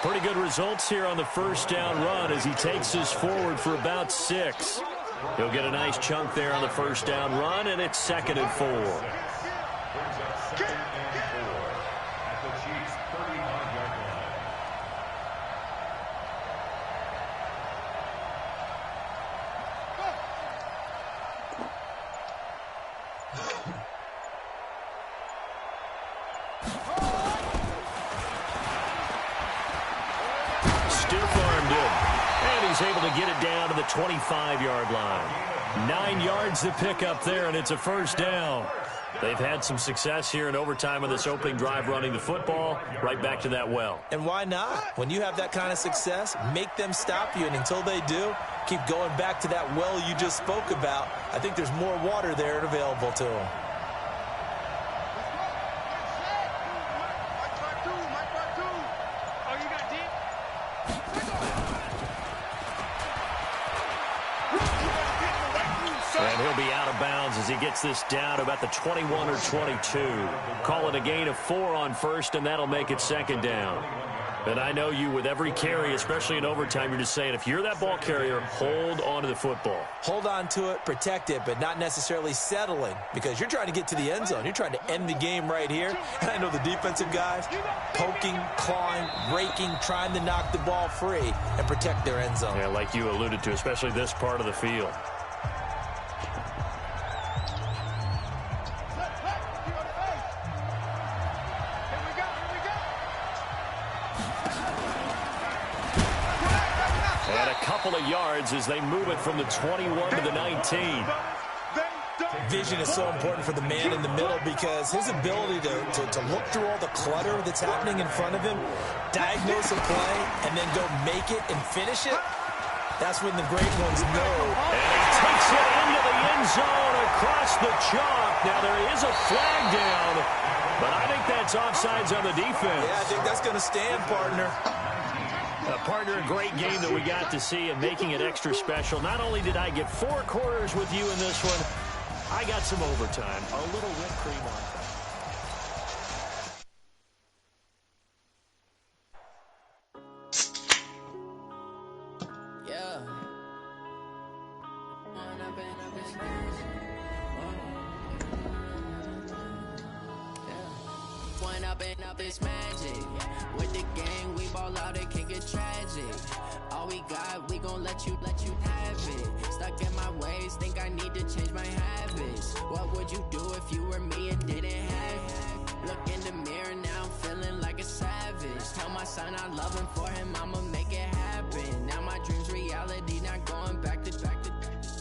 S3: Pretty good results here on the first down run as he takes us forward for about 6. He'll get a nice chunk there on the first down run, and it's 2nd and 4. Able to get it down to the 25-yard line. 9 yards to pick up there, and it's a first down. They've had some success here in overtime on this opening drive running the football. Right back to that well.
S4: And why not? When you have that kind of success, make them stop you, and until they do, keep going back to that well you just spoke about. I think there's more water there available to them.
S3: As he gets this down about the 21 or 22. Call it a gain of 4 on first, and that'll make it 2nd down. And I know you, with every carry, especially in overtime, you're just saying, if you're that ball carrier, hold on to the football.
S4: Hold on to it, protect it, but not necessarily settling, because you're trying to get to the end zone. You're trying to end the game right here. And I know the defensive guys, poking, clawing, raking, trying to knock the ball free and protect their end zone.
S3: Yeah, like you alluded to, especially this part of the field. Of yards as they move it from the 21 to the 19.
S4: Vision is so important for the man in the middle because his ability to look through all the clutter that's happening in front of him, diagnose a play, and then go make it and finish it, that's when the great ones know.
S3: And he takes it into the end zone across the chalk. Now there is a flag down, but I think that's offsides on the defense.
S4: Yeah, I think that's going to stand, partner.
S3: Partner, a great game that we got to see and making it extra special. Not only did I get 4 quarters with you in this one, I got some overtime. A little whipped cream on top.
S1: It's magic. With the gang, we ball out, it can get tragic. All we got, we gon' let you have it. Stuck in my ways, think I need to change my habits. What would you do if you were me and didn't have it? Look in the mirror now, I'm feeling like a savage. Tell my son I love him, for him I'ma make it happen. Now my dream's reality, not going back to.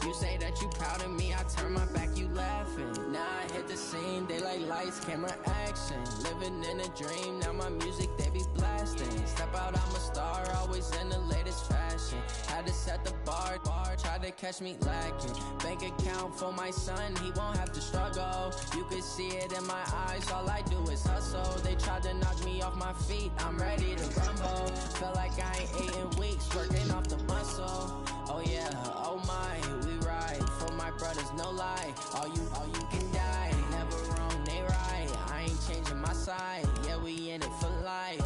S1: You say that you proud of me, I turn my back, you laughing. Now I hit the scene, they like lights, camera, action. Living in a dream, now my music, they be blasting. Step out, I'm a star, always in the latest fashion. Had to set the bar, try to catch me lacking. Bank account for my son, he won't have to struggle. You can see it in my eyes, all I do is hustle. They tried to knock me off my feet, I'm ready to rumble. Feel like I ain't ate in weeks, working off the muscle. Oh yeah, oh my, we ride for my brothers, no lie. All you can die, never wrong, they right. I ain't changing my side, yeah, we in it for life.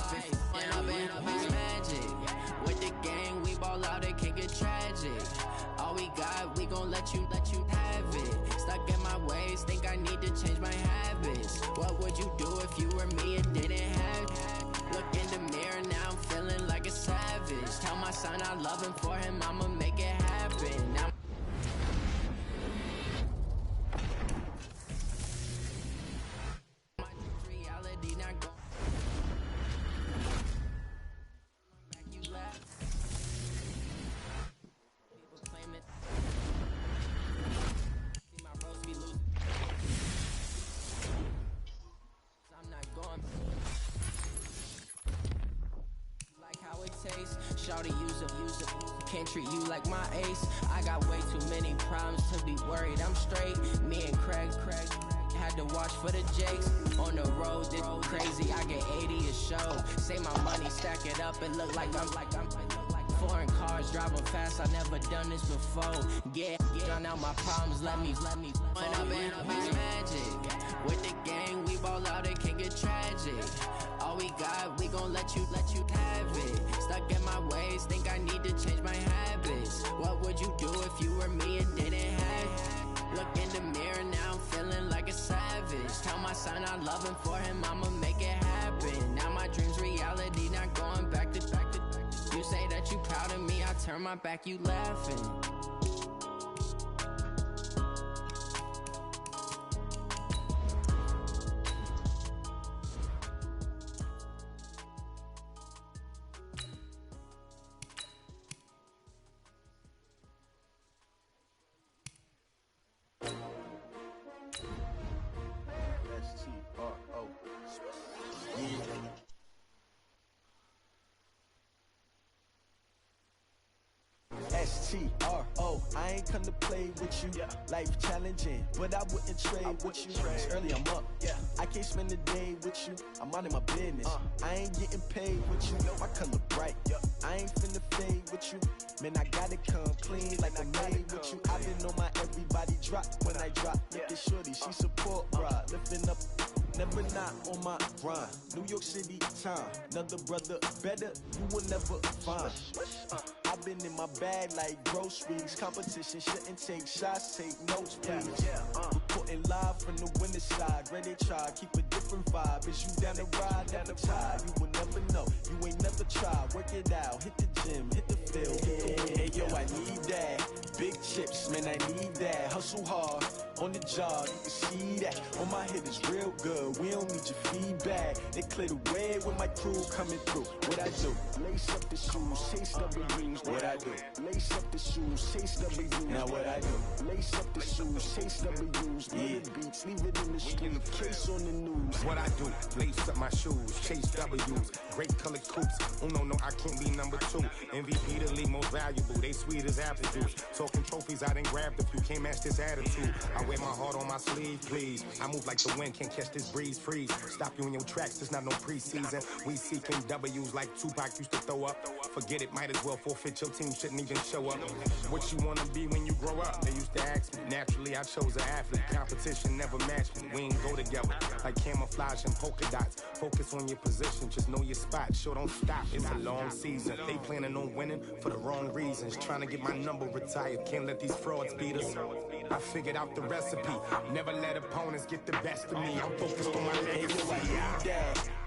S1: When I've been up, it's magic. With the gang, we ball out, it can get tragic. All we got, we gon' let you have it. Stuck in my ways, think I need to change my habits. What would you do if you were me and didn't have it? Look in the mirror, now I'm feeling like a savage. Tell my son I love him, for him I'ma make it happen. Now shawty, use it, can't treat you like my ace. I got way too many problems to be worried, I'm straight. Me and Craig had to watch for the Jakes. On the road, it's crazy, I get 80 a show. Say my money, stack it up, and look like I'm Foreign cars driving fast, I never done this before. Drown out my problems, let me. When I'm in magic. With the gang, we ball out, it can get tragic. All we got, we gon' let you have it. Stuck in my ways, think I need to change my habits. What would you do if you were me and didn't have it? Look in the mirror, now I'm feeling like a savage. Tell my son I love him, for him I'ma make it happen. Now my dream's reality, not going back to. You say that you proud of me, I turn my back, you laughing.
S9: STRO, I ain't come to play with you. Life challenging, but I wouldn't trade with you. It's early, I'm up. I can't spend the day with you. I'm out of my business. I ain't getting paid with you. My color bright. I ain't finna fade with you. Man, I gotta come clean like I made with you. I've been on my everybody drop when I drop. Look at shorty, she support ride. Lifting up, never not on my grind. New York City time, another brother better, you will never find. I've been in my bag like groceries. Competition shouldn't take shots, take notes, please. Reporting live from the winter side. Ready to try, keep a different vibe. Is you down the ride, never tired. You will never know, you ain't never tried. Work it out, hit the gym, hit the field. Hey yo, I need that. Big chips, man, I need that. Hustle hard, on the job, you can see that. On my head is real good, we don't need your feedback. They clear the way with my crew coming through. What I do? Lace up the shoes, chase W's. What I do? Lace up the shoes, chase W's. Now what I do? Lace up the shoes, chase W's. The beats, leave it in the street, case on the news.
S10: What I do? Lace up my shoes, chase W's. Great colored coops. Oh no, I can't be number 2. MVP the league most valuable. They sweet as apple juice. Talking trophies, I done grabbed a few. Can't match this attitude. I wear my heart on my sleeve, please. I move like the wind, can't catch this breeze, freeze. Stop you in your tracks, there's not no preseason. We seeking W's like Tupac used to throw up. Forget it, might as well forfeit, your team shouldn't even show up. What you wanna be when you grow up? They used to ask me. Naturally, I chose an athlete. Competition never matched me. We ain't go together like camouflage and polka dots. Focus on your position, just know your spot. Sure, don't stop, it's a long season. They planning on winning for the wrong reasons. Trying to get my number retired, can't let these frauds beat us. I figured out the recipe. Never let opponents get the best of me. I'm focused on my legacy.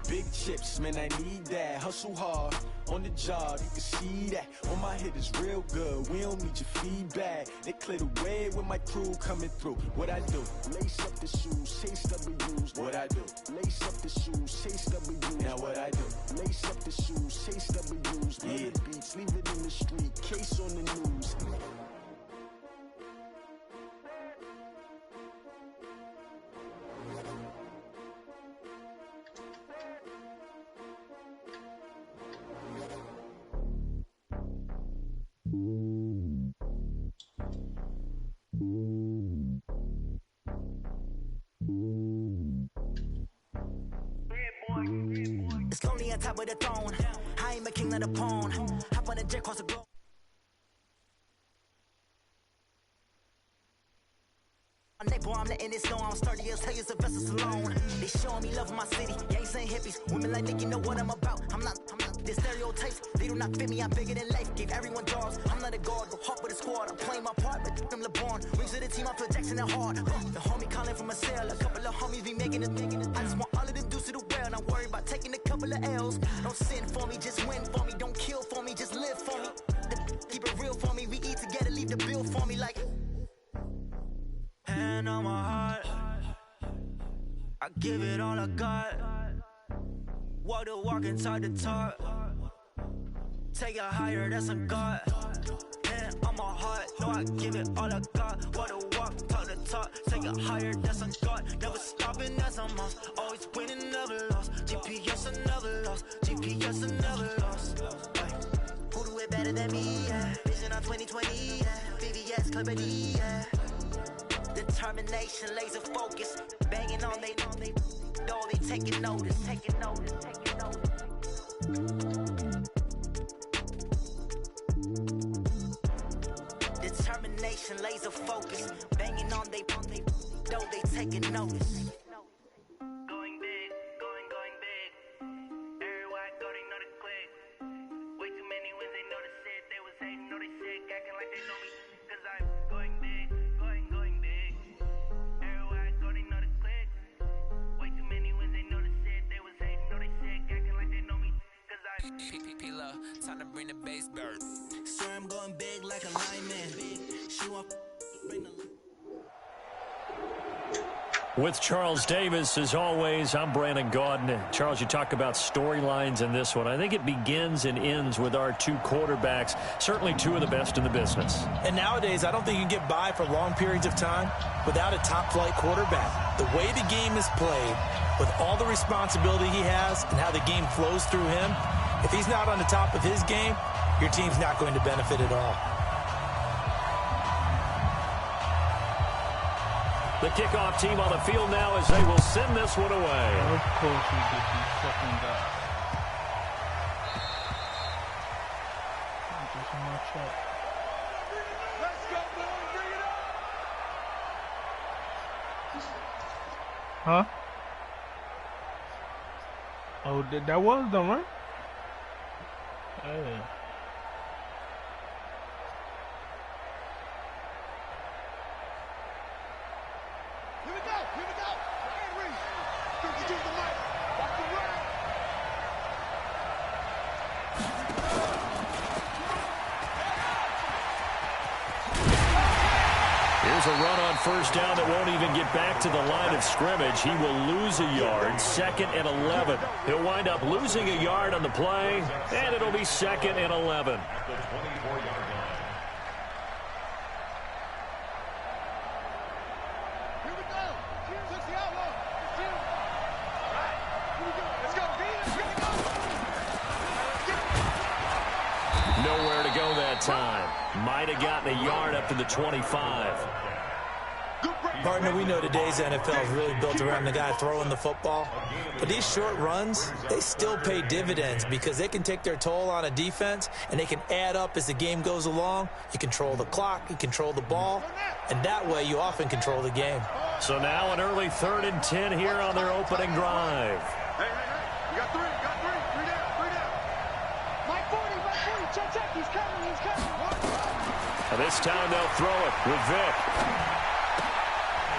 S9: Big chips, man, I need that. Hustle hard, on the job, you can see that. On my head is real good, we don't need your feedback. They clear the way with my crew coming through. What I do? Lace up the shoes, chase W's. What I do? Lace up the shoes, chase W's. Now what I do? Lace up the shoes, chase W's. The beats, leave it in the street, case on the news.
S11: It's lonely on top of the throne. I ain't a king, not a pawn. Hop on a jet, cross the globe. Boy, I'm letting it snow. I'm sturdy as hell as a vessel alone. They showing me love in my city. Gangs ain't hippies. Women like Nick, you know what I'm about. I'm not the stereotypes. They do not fit me. I'm bigger than life. Gave everyone jobs. I'm not a guard. Go hard with a squad. I'm playing my part, but I'm LeBron. Rings to the team. I feel Jackson and hard. The homie calling from a cell. A couple of homies be making it. I just want all of them dudes to do well. Not worry about taking a couple of L's. Don't sin for me, just win for me. Don't kill for me, just live for me. Keep it real for me. We eat together, leave the bill for me like. Hand on my heart, I give it all I got. Walk the walk and talk the talk. Take it higher, that's a God. Hand on my heart, no, I give it all I got. Walk the walk, talk the talk. Take it higher, that's a God. Never stopping, that's a must. Always winning, never lost. GPS, I never lost. GPS, I never lost. Who do it better than me? Yeah. Vision on 2020, yeah. VVS, Clarity, yeah. Determination, laser focus, banging on they know they taking notice, taking notice, taking notice. Concentration, laser focus. Banging on they though they taking notice. Going big, going big. Everywhere I go, they know the click. Way too many wins, they know the shit. They was hating, know they sick, acting like they know me. Cause I'm going big, going big. Everywhere I go, they know the click. Way too many wins, they know the shit. They was hating, know they sick, acting like they know me. Cause I'm P-P-P-Love, time to bring the bass bird. Swear I'm going big like a lineman. She want bring the
S3: With Charles Davis, as always, I'm Brandon Gaudin. Charles, you talk about storylines in this one. I think it begins and ends with our two quarterbacks, certainly two of the best in the business.
S4: And nowadays, I don't think you can get by for long periods of time without a top-flight quarterback. The way the game is played, with all the responsibility he has and how the game flows through him, if he's not on the top of his game, your team's not going to benefit at all.
S3: The kickoff team on the field now as they will send this one away.
S7: Of course we did, you fucking guy. Just march up.
S6: Let's go, boys, bring it
S7: Huh?
S6: up.
S7: Oh, that was them, right? Hey.
S6: Here we go. Henry, took you to the mic. Watch the run.
S3: Here's a run on first down that won't even get back to the line of scrimmage. He will lose a yard, 2nd and 11. He'll wind up losing a yard on the play, and it'll be 2nd and 11.
S5: At the 24-yard line.
S6: Here we go. Took the outlaw. Right. Here we go. Let's go. Here we go.
S3: Nowhere to go that time. Might have gotten a yard up to the 25.
S4: Partner, we know today's NFL is really built around the guy throwing the football. But these short runs, they still pay dividends because they can take their toll on a defense and they can add up as the game goes along. You control the clock, you control the ball, and that way you often control the game.
S3: So now an early 3rd and 10 here on their opening drive.
S6: Hey. You got three. Three down. Mike 40. Check. He's coming.
S3: And this time they'll throw it with Vic.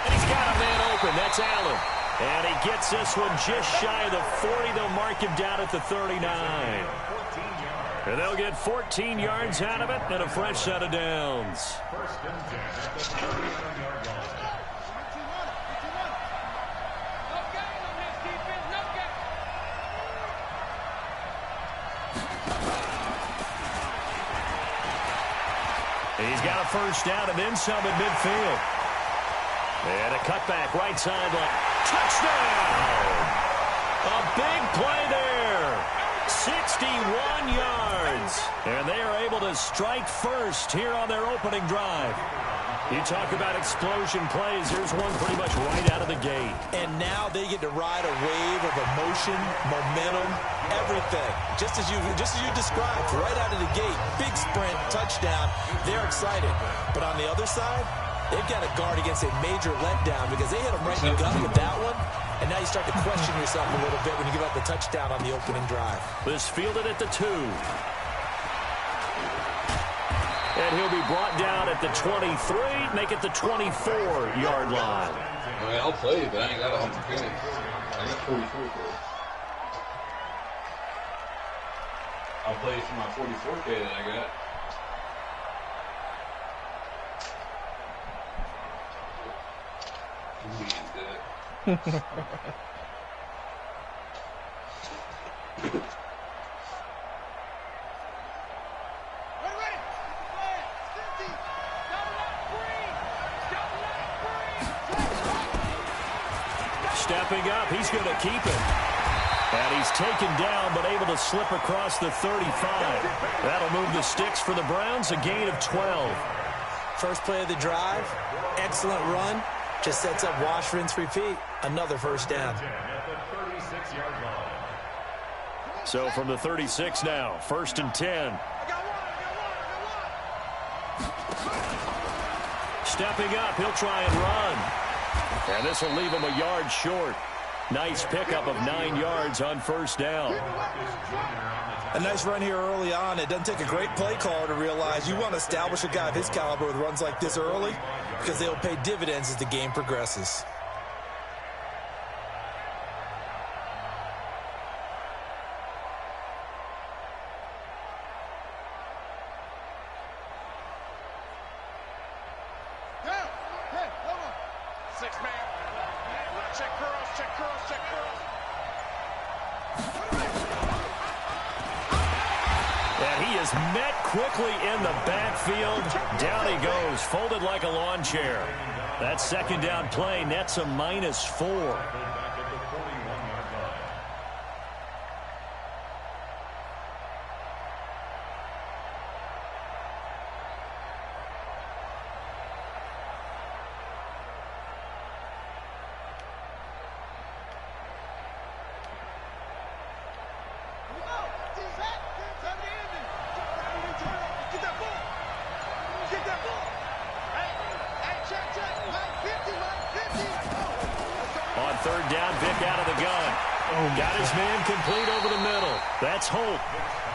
S3: And he's got a man open. That's Allen. And he gets this one just shy of the 40. They'll mark him down at the 39. And they'll get 14 yards out of it and a fresh set of downs.
S5: 1st and 10 at the 39-yard line.
S6: No game on this defense. No game.
S3: He's got a first down and then some at midfield. And a cutback right sideline. Touchdown! A big play there. 61 yards. And they are able to strike first here on their opening drive. You talk about explosion plays. Here's one pretty much right out of the gate.
S4: And now they get to ride a wave of emotion, momentum, everything. Just as you described, right out of the gate, big sprint, touchdown. They're excited. But on the other side, they've got to guard against a major letdown because they hit them right in the gut with that one. And now you start to question yourself a little bit when you give up the touchdown on the opening drive.
S3: This fielded at the 2. And he'll be brought down at the 23, make it the 24-yard line.
S8: I mean, I'll play, but I ain't got 100 points. I got 44 points. I'll play for my 44K that I got.
S3: Stepping up, he's going to keep it. And he's taken down, but able to slip across the 35. That'll move the sticks for the Browns, a gain of 12.
S4: First play of the drive, excellent run. Just sets up wash, rinse, repeat. Another first down.
S3: So from the 36 now, 1st and 10. stepping up. He'll try and run. And this will leave him a yard short. Nice pickup of 9 yards on first down.
S4: A nice run here early on. It doesn't take a great play caller to realize you want to establish a guy of his caliber with runs like this early because they'll pay dividends as the game progresses.
S3: Met quickly in the backfield. Down he goes, folded like a lawn chair. That second down play nets a -4. On third down, Vic out of the gun. Got his man complete over the middle. That's Holt.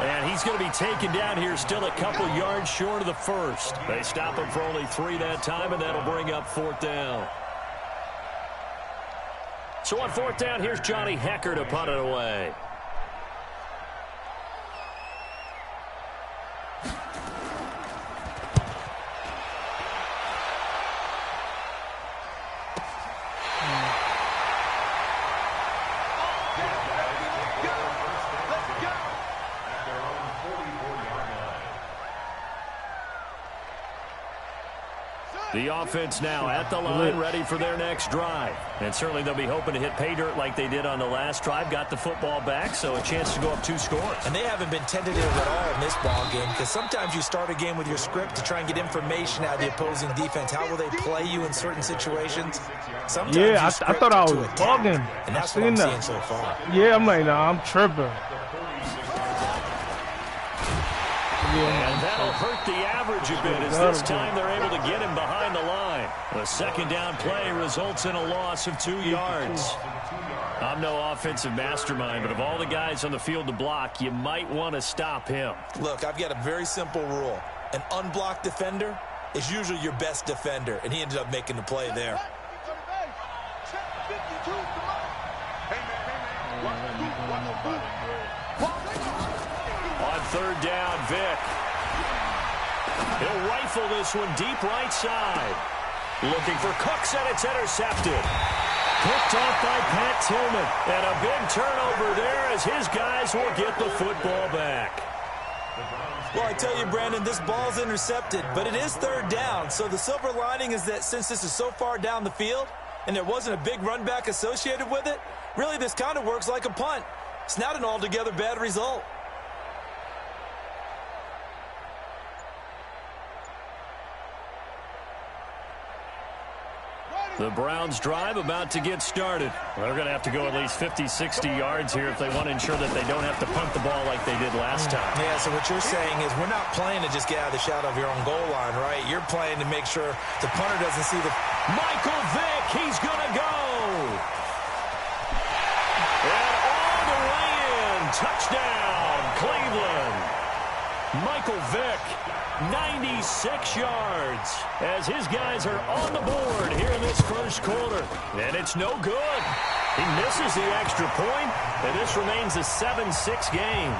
S3: And he's going to be taken down here still a couple yards short of the first. They stop him for only 3 that time, and that'll bring up 4th down. So on 4th down, here's Johnny Hecker to punt it away. The offense now at the line, ready for their next drive. And certainly they'll be hoping to hit pay dirt like they did on the last drive. Got the football back, so a chance to go up 2 scores.
S4: And they haven't been tentative at all in this ball game because sometimes you start a game with your script to try and get information out of the opposing defense. How will they play you in certain situations? Sometimes
S7: I thought I was bugging.
S4: And that's what I'm seeing so far.
S7: Yeah, I'm like, nah, I'm tripping.
S3: And that'll hurt the average a bit as this time they're able to get him behind the line. The second down play results in a loss of 2 yards. I'm no offensive mastermind, but of all the guys on the field to block, you might want to stop him.
S4: Look, I've got a very simple rule. An unblocked defender is usually your best defender, and he ended up making the play there.
S3: On third down, Vic. He'll rifle this one deep right side. Looking for Cooks, and it's intercepted. Picked off by Pat Tillman. And a big turnover there as his guys will get the football back.
S4: Well, I tell you, Brandon, this ball's intercepted, but it is third down. So the silver lining is that since this is so far down the field and there wasn't a big run back associated with it, really this kind of works like a punt. It's not an altogether bad result.
S3: The Browns drive about to get started. They're going to have to go at least 50, 60 yards here if they want to ensure that they don't have to punt the ball like they did last time.
S4: Yeah, so what you're saying is we're not playing to just get out of the shadow of your own goal line, right? You're playing to make sure the punter doesn't see the...
S3: Michael Vick, he's going to go! And all the way in. Touchdown, Cleveland. Michael Vick, 96 yards as his guys are on the board here in this first quarter. And it's no good. He misses the extra point, and this remains a 7-6 game.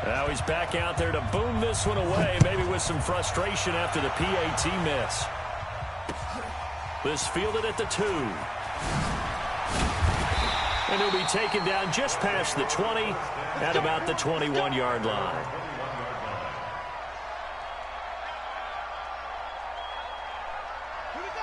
S3: Now he's back out there to boom this one away, maybe with some frustration after the PAT miss. This fielded at the 2. And he'll be taken down just past the 20 at about the 21-yard line.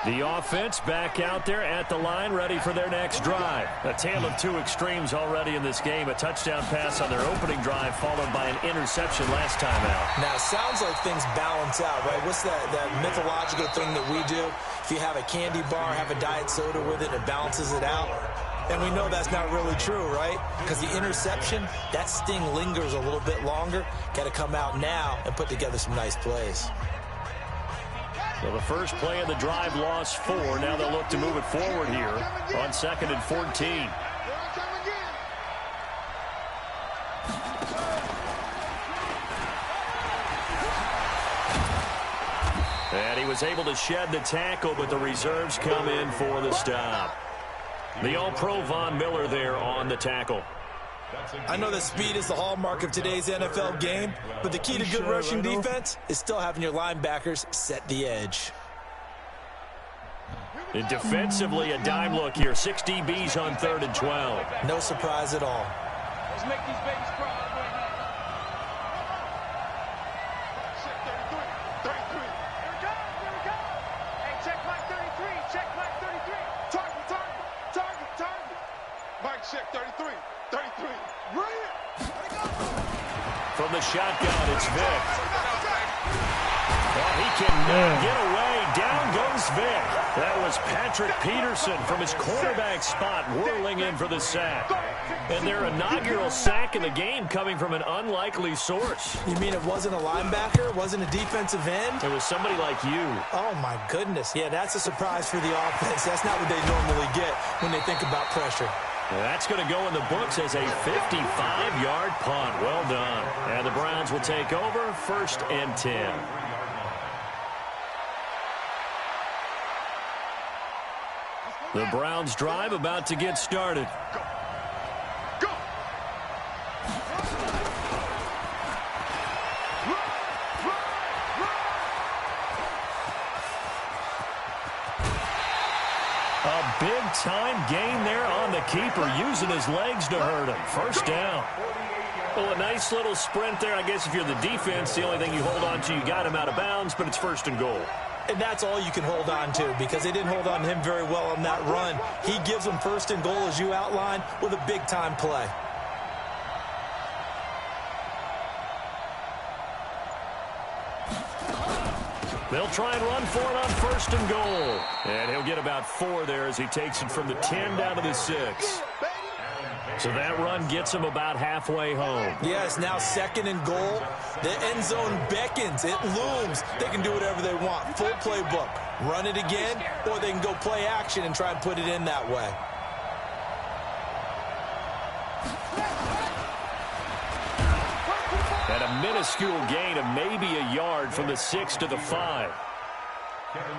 S3: The offense back out there at the line, ready for their next drive. A tale of 2 extremes already in this game. A touchdown pass on their opening drive, followed by an interception last time out.
S4: Now, it sounds like things balance out, right? What's that mythological thing that we do? If you have a candy bar, have a diet soda with it, it balances it out. And we know that's not really true, right? Because the interception, that sting lingers a little bit longer. Got to come out now and put together some nice plays.
S3: So the first play of the drive lost 4. Now they'll look to move it forward here on 2nd and 14. And he was able to shed the tackle, but the reserves come in for the stop. The All-Pro Von Miller there on the tackle.
S4: I know that speed is the hallmark of today's NFL game, but the key to good rushing defense is still having your linebackers set the edge.
S3: And defensively, a dime look here. 6 DBs on 3rd and 12.
S4: No surprise at all.
S6: Let's make these babies proud.
S3: From the shotgun, it's Vick. Well, he cannot get away. Down goes Vick. That was Patrick Peterson from his quarterback spot whirling in for the sack. And their inaugural sack in the game coming from an unlikely source.
S4: You mean it wasn't a linebacker? It wasn't a defensive end?
S3: It was somebody like you.
S4: Oh, my goodness. Yeah, that's a surprise for the offense. That's not what they normally get when they think about pressure.
S3: That's going to go in the books as a 55-yard punt. Well done. And the Browns will take over 1st and 10. The Browns drive about to get started. A big-time gain there on the keeper, using his legs to hurt him. 1st down. Well, a nice little sprint there. I guess if you're the defense, the only thing you hold on to, you got him out of bounds, but it's 1st and goal.
S4: And that's all you can hold on to because they didn't hold on to him very well on that run. He gives them 1st and goal, as you outlined, with a big-time play.
S3: They'll try and run for it on 1st and goal. And he'll get about 4 there as he takes it from the 10 down to the 6. So that run gets him about halfway home.
S4: Yes, now 2nd and goal. The end zone beckons. It looms. They can do whatever they want. Full playbook. Run it again, or they can go play action and try and put it in that way.
S3: And a minuscule gain of maybe a yard from the 6 to the 5.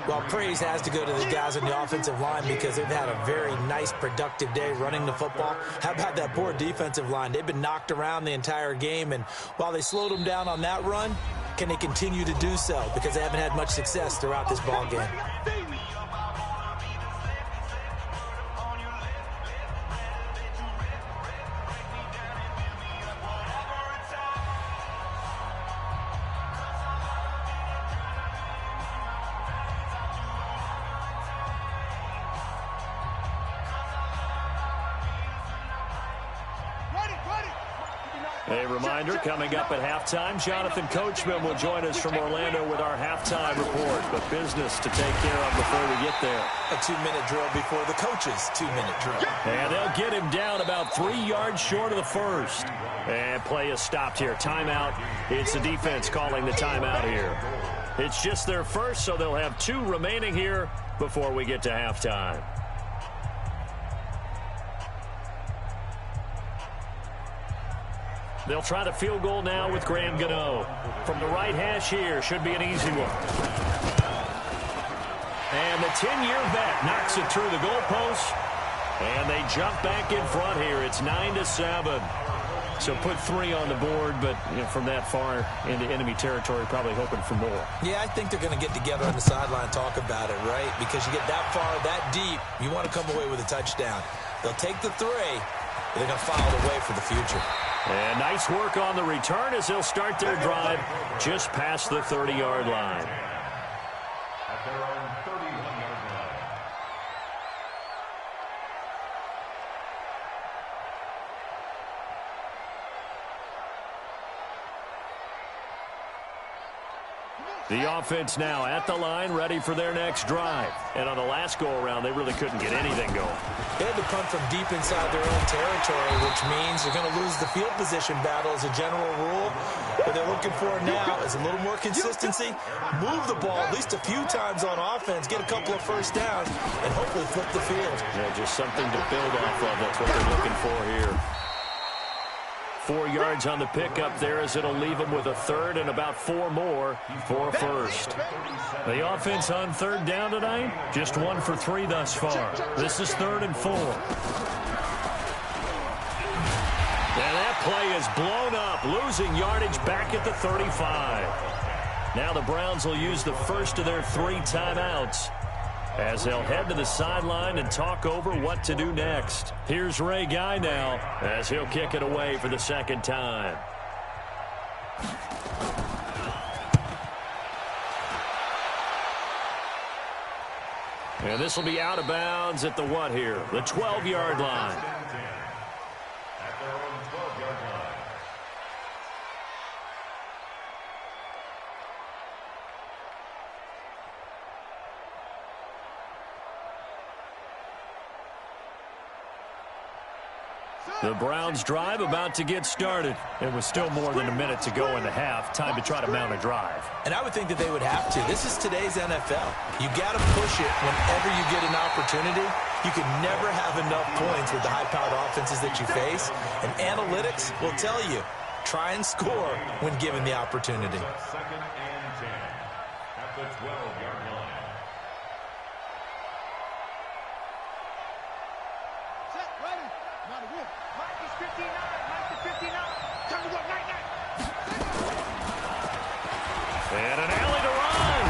S4: Well, praise has to go to the guys on the offensive line because they've had a very nice, productive day running the football. How about that poor defensive line? They've been knocked around the entire game, and while they slowed them down on that run, can they continue to do so? Because they haven't had much success throughout this ball game.
S3: A reminder, coming up at halftime, Jonathan Coachman will join us from Orlando with our halftime report. But business to take care of before we get there.
S4: A 2-minute drill before the coach's 2-minute drill.
S3: And they'll get him down about 3 yards short of the 1st. And play is stopped here. Timeout. It's the defense calling the timeout here. It's just their 1st, so they'll have 2 remaining here before we get to halftime. They'll try the field goal now with Graham Gano. From the right hash here, should be an easy one. And the 10-year vet knocks it through the goalpost. And they jump back in front here. It's 9-7. So put 3 on the board, but from that far into enemy territory, probably hoping for more.
S4: Yeah, I think they're going to get together on the sideline and talk about it, right? Because you get that far, that deep, you want to come away with a touchdown. They'll take the 3, but they're going to file it away for the future.
S3: And nice work on the return as they'll start their drive just past the 30-yard line.
S5: At their own 31-yard line.
S3: The offense now at the line, ready for their next drive. And on the last go-around, they really couldn't get anything going.
S4: They had to punt from deep inside their own territory, which means they're going to lose the field position battle as a general rule. What they're looking for now is a little more consistency, move the ball at least a few times on offense, get a couple of first downs, and hopefully flip the field.
S3: Yeah, just something to build off of. That's what they're looking for here. 4 yards on the pickup there as it'll leave them with a third and about 4 more for a first. The offense on third down tonight, just 1 for 3 thus far. This is 3rd and 4. And that play is blown up, losing yardage back at the 35. Now the Browns will use the first of their 3 timeouts as they'll head to the sideline and talk over what to do next. Here's Ray Guy now as he'll kick it away for the second time. And this will be out of bounds at the what here? The 12-yard line.
S5: At their own 12-yard line.
S3: The Browns drive about to get started. It was still more than a minute to go in the half. Time to try to mount a drive.
S4: And I would think that they would have to. This is today's NFL. You got to push it whenever you get an opportunity. You can never have enough points with the high-powered offenses that you face. And analytics will tell you, try and score when given the opportunity.
S5: 2nd and 10 at the 12-yard line.
S6: Mike is 59. Mike is 59. Time to go. Night, night.
S3: And an alley to run.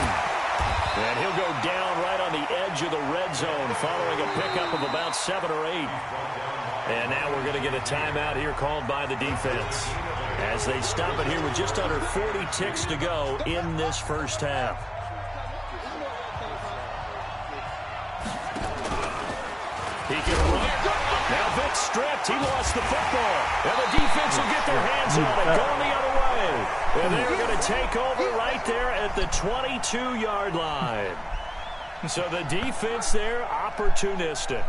S3: And he'll go down right on the edge of the red zone following a pickup of about 7 or 8. And now we're going to get a timeout here called by the defense as they stop it here with just under 40 ticks to go in this first half. He can run. Now Vic stripped. He lost the football. And the defense will get their hands on it. Going the other way. And they're going to take over right there at the 22-yard line. So the defense there, opportunistic.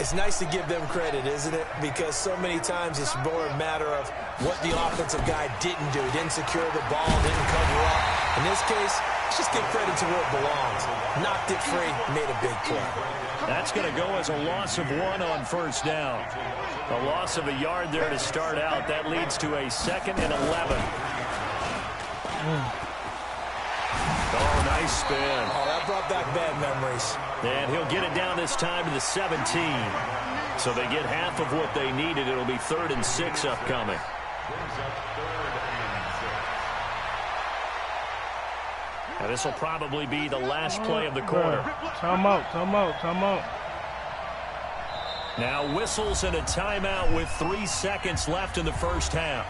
S4: It's nice to give them credit, isn't it? Because so many times it's more a matter of what the offensive guy didn't do. Didn't secure the ball, didn't cover up. In this case, let's just give credit to where it belongs. Knocked it free, made a big play.
S3: That's going to go as a loss of 1 on first down. A loss of a yard there to start out. That leads to a 2nd and 11. Oh, nice spin.
S4: Oh, that brought back bad memories.
S3: And he'll get it down this time to the 17. So they get half of what they needed. It'll be 3rd and 6 upcoming. And this will probably be the last play of the quarter.
S7: Timeout, timeout, timeout.
S3: Now whistles and a timeout with 3 seconds left in the first half.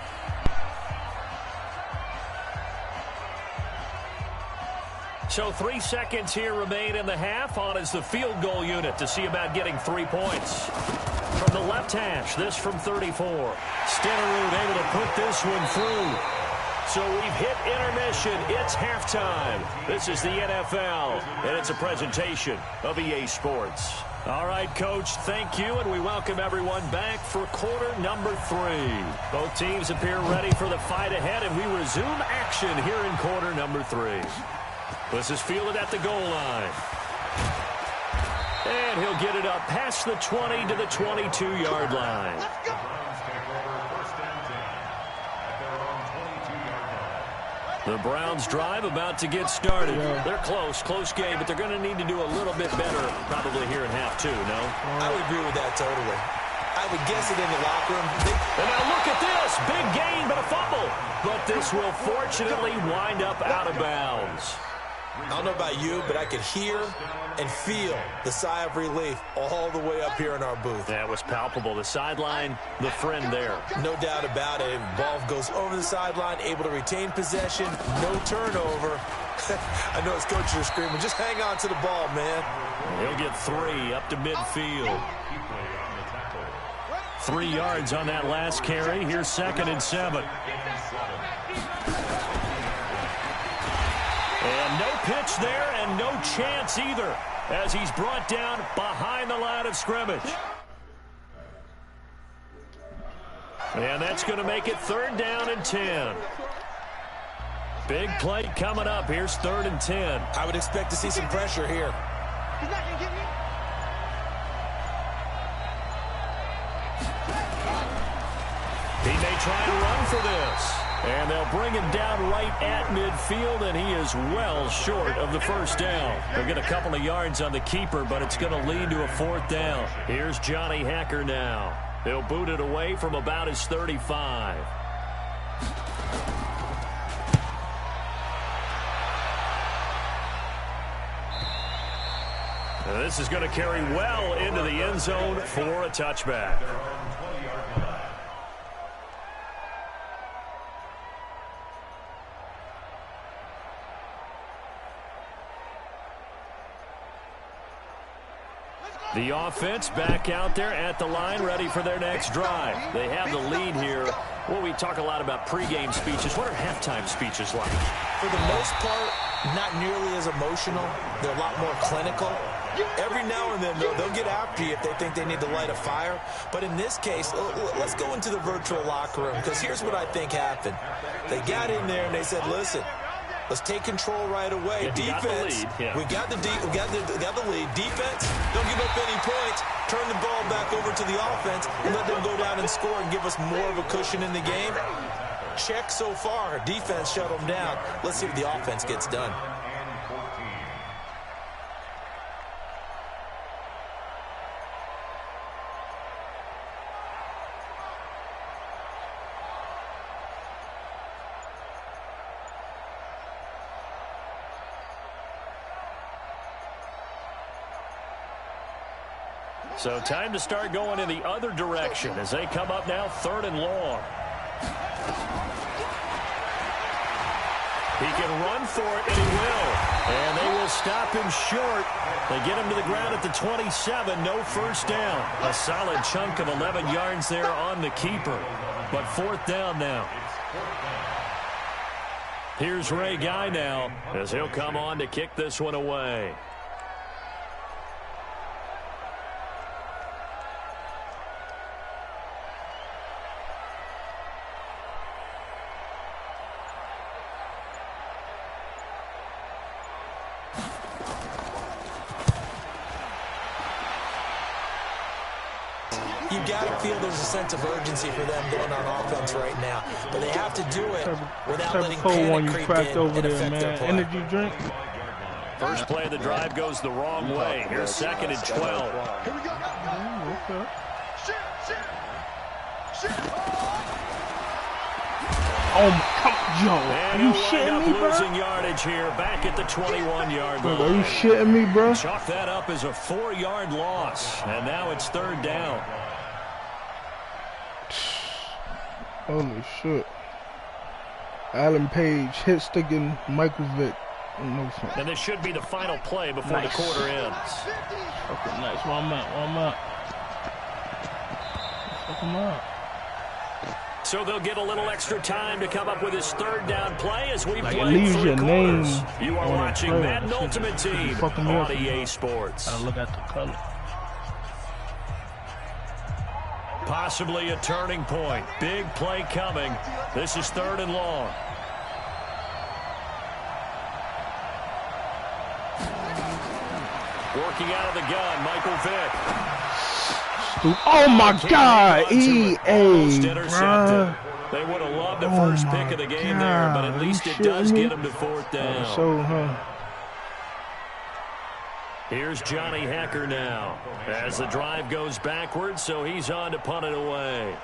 S3: So 3 seconds here remain in the half. On is the field goal unit to see about getting 3 points. From the left hash, this from 34. Stenerud able to put this one through. So we've hit intermission. It's halftime. This is the NFL, and it's a presentation of EA Sports. All right, Coach, thank you, and we welcome everyone back for quarter number 3. Both teams appear ready for the fight ahead, and we resume action here in quarter number 3. This is fielded at the goal line. And he'll get it up past the 20 to the 22-yard line. The Browns drive about to get started. They're close game, but they're going to need to do a little bit better probably here in half 2, no?
S4: I would agree with that totally. I would guess it in the locker room.
S3: And now look at this. Big gain, but a fumble. But this will fortunately wind up out of bounds.
S4: I don't know about you, but I could hear and feel the sigh of relief all the way up here in our booth.
S3: That was palpable. The sideline, the friend there.
S4: No doubt about it. Ball goes over the sideline, able to retain possession, no turnover. I know his coaches are screaming, just hang on to the ball, man.
S3: He'll get 3 up to midfield. 3 yards on that last carry. Here's 2nd and 7. pitch there, and no chance either, as he's brought down behind the line of scrimmage. And that's going to make it 3rd down and 10. Big play coming up. Here's 3rd and 10.
S4: I would expect to see some pressure here.
S6: He's not going to give you.
S3: He may try to run for this. And they'll bring him down right at midfield, and he is well short of the 1st down. They'll get a couple of yards on the keeper, but it's going to lead to a 4th down. Here's Johnny Hacker now. They'll boot it away from about his 35. And this is going to carry well into the end zone for a touchback. The offense back out there at the line, ready for their next drive. They have the lead here. Well, we talk a lot about pregame speeches. What are halftime speeches like?
S4: For the most part, not nearly as emotional. They're a lot more clinical. Every now and then, they'll get after you if they think they need to light a fire. But in this case, let's go into the virtual locker room, because here's what I think happened. They got in there and they said, listen, let's take control right away. Defense, we got the lead. Defense, don't give up any points. Turn the ball back over to the offense and let them go down and score and give us more of a cushion in the game. Check so far. Defense shut them down. Let's see what the offense gets done.
S3: So time to start going in the other direction as they come up now 3rd and long. He can run for it, and he will. And they will stop him short. They get him to the ground at the 27. No 1st down. A solid chunk of 11 yards there on the keeper. But 4th down now. Here's Ray Guy now as he'll come on to kick this one away.
S4: You got to feel there's a sense of urgency for them going on offense right now. But they have to do it without letting panic creep in and affect their play.
S7: Energy drink.
S3: First play of the drive goes the wrong way. Here's 2nd and 12.
S7: Okay. Oh, come on, are you shitting me, bro?
S3: Losing yardage here, back at the 21-yard line.
S7: Are you shitting me, bro?
S3: Chalk that up as a 4-yard loss, and now it's 3rd down.
S7: Holy shit. Alan Page, hit sticking Michael Vick.
S3: And this should be the final play before the quarter ends.
S7: Okay, nice. Where I'm at. Fuck him up.
S3: So they'll get a little extra time to come up with his 3rd down play as we play 3
S7: your
S3: quarters.
S7: Name
S3: you are watching Madden Ultimate Team on EA Sports.
S7: Gotta look at the color.
S3: Possibly a turning point. Big play coming. This is 3rd and long. Working out of the gun, Michael Vick.
S7: Oh my God, EA, bro.
S3: They would have loved the first pick of the game there, but at least it does get them to 4th down. Here's Johnny Hacker now as the drive goes backwards, so he's on to punt it away.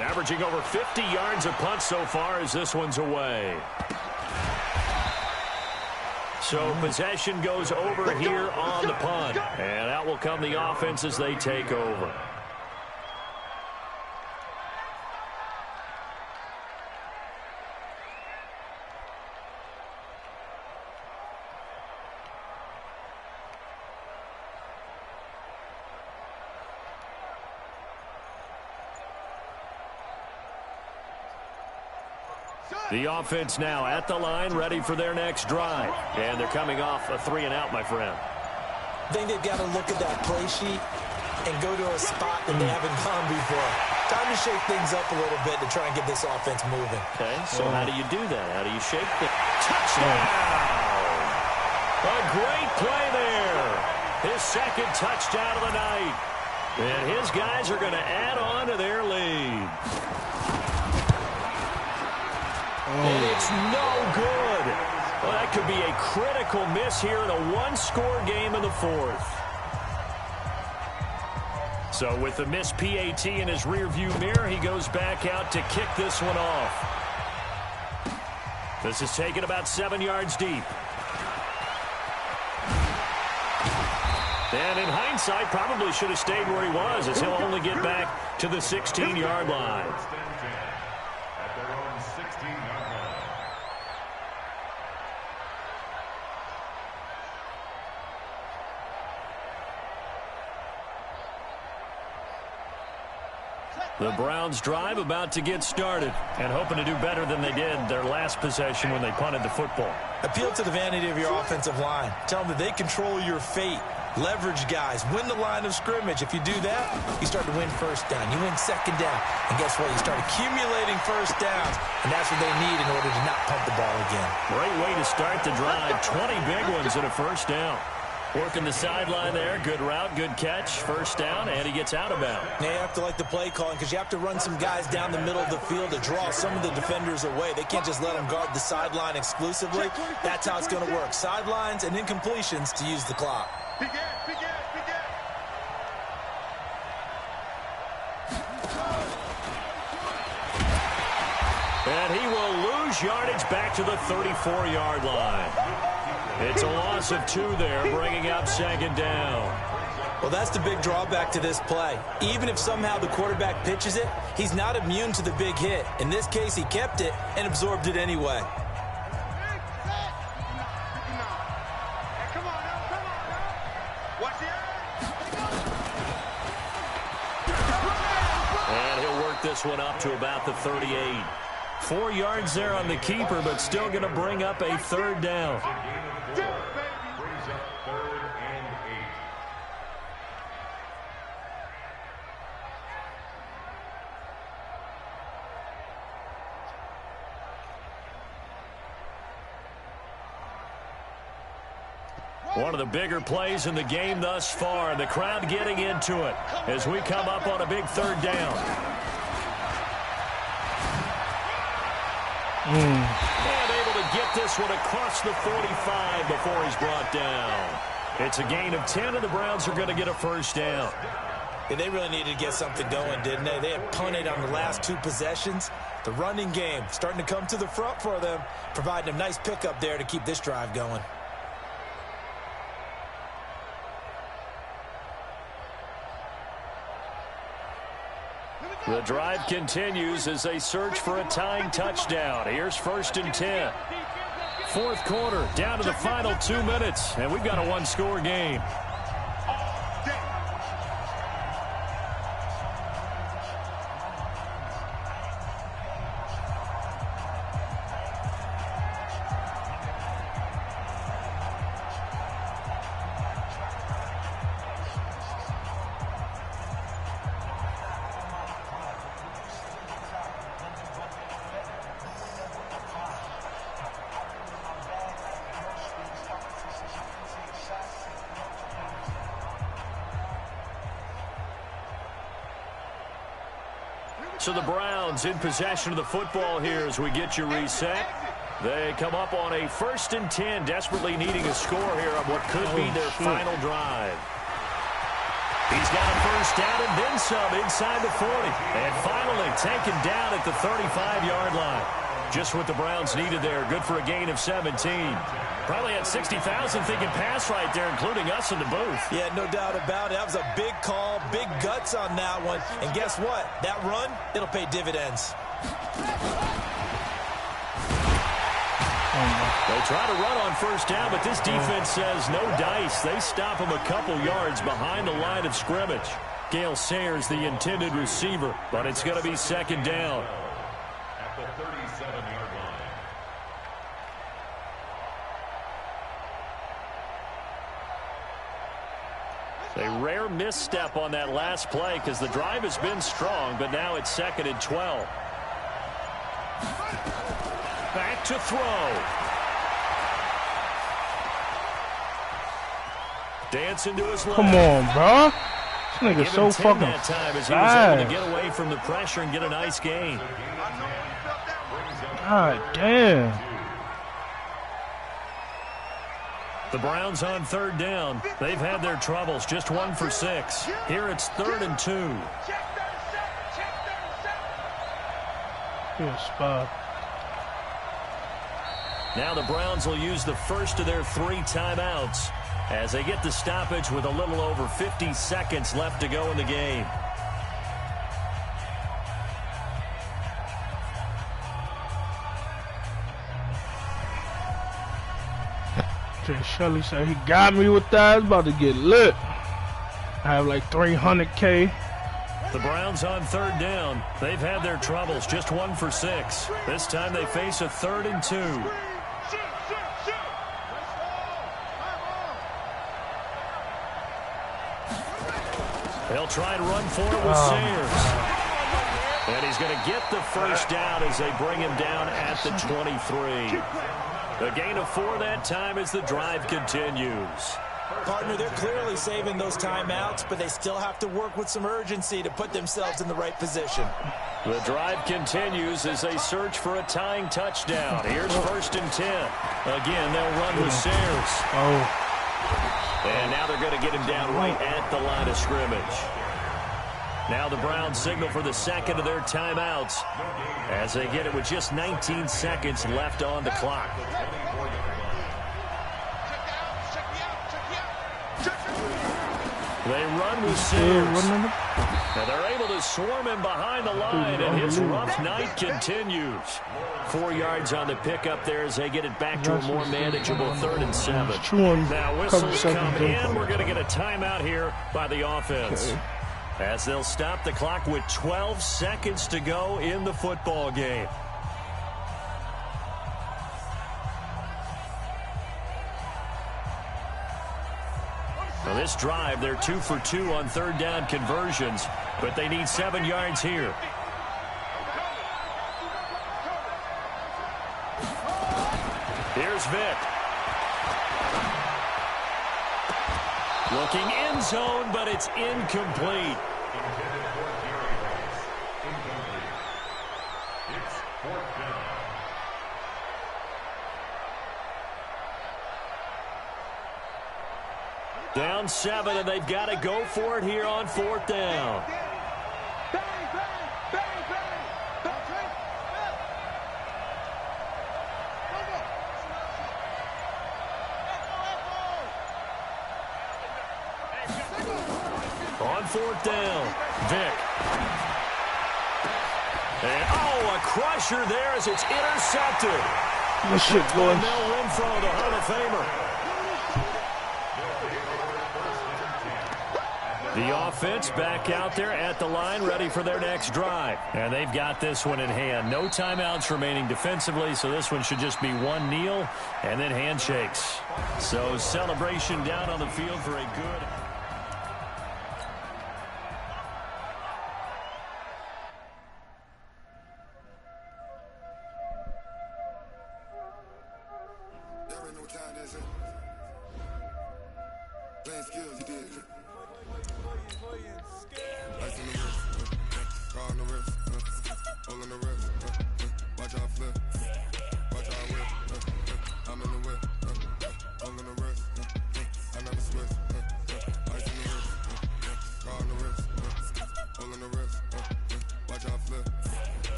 S3: Averaging over 50 yards a punt so far as this one's away. So possession goes over here on the punt. And out will come the offense as they take over. The offense now at the line, ready for their next drive. And they're coming off a 3-and-out, my friend.
S4: I think they've got to look at that play sheet and go to a spot that they haven't gone before. Time to shake things up a little bit to try and get this offense moving.
S3: Okay, so how do you do that? How do you shake it? Touchdown! A great play there. His second touchdown of the night. And his guys are going to add on to their lead. And it's no good. Well, that could be a critical miss here in a one-score game in the fourth. So with the missed PAT in his rearview mirror, he goes back out to kick this one off. This is taken about 7 yards deep. And in hindsight, probably should have stayed where he was, as he'll only get back to the 16-yard line. The Browns drive about to get started and hoping to do better than they did their last possession when they punted the football.
S4: Appeal to the vanity of your offensive line. Tell them that they control your fate. Leverage guys. Win the line of scrimmage. If you do that, you start to win first down. You win second down. And guess what? You start accumulating first downs. And that's what they need in order to not punt the ball again.
S3: Great way to start the drive. 20 big ones and a first down. Working the sideline there. Good route, good catch. First down, and he gets out of bounds.
S4: Now you have to like the play calling because you have to run some guys down the middle of the field to draw some of the defenders away. They can't just let them guard the sideline exclusively. That's how it's going to work. Sidelines and incompletions to use the clock.
S3: And he will lose yardage back to the 34-yard line. It's a loss of 2 there, bringing up second down.
S4: Well, that's the big drawback to this play. Even if somehow the quarterback pitches it, he's not immune to the big hit. In this case, he kept it and absorbed it anyway.
S3: And he'll work this one up to about the 38. 4 yards there on the keeper, but still going to bring up a third down. One of the bigger plays in the game thus far. The crowd getting into it as we come up on a big third down. And able to get this one across the 45 before he's brought down. It's a gain of 10, and the Browns are going to get a first down.
S4: Yeah, they really needed to get something going, didn't they? They had punted on the last 2 possessions. The running game starting to come to the front for them, providing a nice pickup there to keep this drive going.
S3: The drive continues as they search for a tying touchdown. Here's 1st and 10. Fourth quarter, down to the final 2 minutes, and we've got a one-score game. So the Browns in possession of the football here as we get you reset. They come up on a 1st and 10, desperately needing a score here on what could be their final drive. He's got a first down and then some inside the 40. And finally taken down at the 35-yard line. Just what the Browns needed there. Good for a gain of 17. Probably had 60,000 thinking pass right there, including us in the booth.
S4: Yeah, no doubt about it. That was a big call, big guts on that one. And guess what? That run, it'll pay dividends.
S3: They try to run on first down, but this defense says no dice. They stop him a couple yards behind the line of scrimmage. Gale Sayers, the intended receiver, but it's going to be second down.
S5: At the 37-yard line.
S3: A rare misstep on that last play because the drive has been strong, but now it's 2nd and 12. Back to throw. Dancing to his left.
S7: Come on, bro. This nigga's so fucking
S3: that time as he was able to get away from the pressure and get a nice gain.
S7: God damn.
S3: The Browns on 3rd down. They've had their troubles. Just 1 for 6. Here it's 3rd and 2.
S7: Good spot.
S3: Now the Browns will use the first of their 3 timeouts as they get the stoppage with a little over 50 seconds left to go in the game.
S7: Jay Shelley said he got me with that. It's about to get lit. I have like 300K.
S3: The Browns on 3rd down. They've had their troubles. Just 1 for 6. This time they face a 3rd and 2. They'll try and run for it with Sayers. And he's going to get the first down as they bring him down at the 23. A gain of 4 that time as the drive continues.
S4: Partner, they're clearly saving those timeouts, but they still have to work with some urgency to put themselves in the right position.
S3: The drive continues as they search for a tying touchdown. Here's 1st and 10. Again, they'll run with Sayers. And now they're going to get him down right at the line of scrimmage. Now the Browns signal for the 2nd of their timeouts as they get it with just 19 seconds left on the clock. They run with Sayers. Now they're able to swarm him behind the line, and his rough night continues. 4 yards on the pickup there as they get it back to a more manageable 3rd and 7. Now whistles come in. We're going to get a timeout here by the offense. As they'll stop the clock with 12 seconds to go in the football game. Now this drive, they're 2 for 2 on 3rd down conversions, but they need 7 yards here. Here's Vick. Looking end zone, but it's incomplete. Down 7, and they've got to go for it here on 4th down. On 4th down, Vick. And, a crusher there as it's intercepted.
S7: This shit going.
S3: Mel Renfro, the Hall of Famer. The offense back out there at the line, ready for their next drive. And they've got this one in hand. No timeouts remaining defensively, so this one should just be one kneel and then handshakes. So celebration down on the field for a good...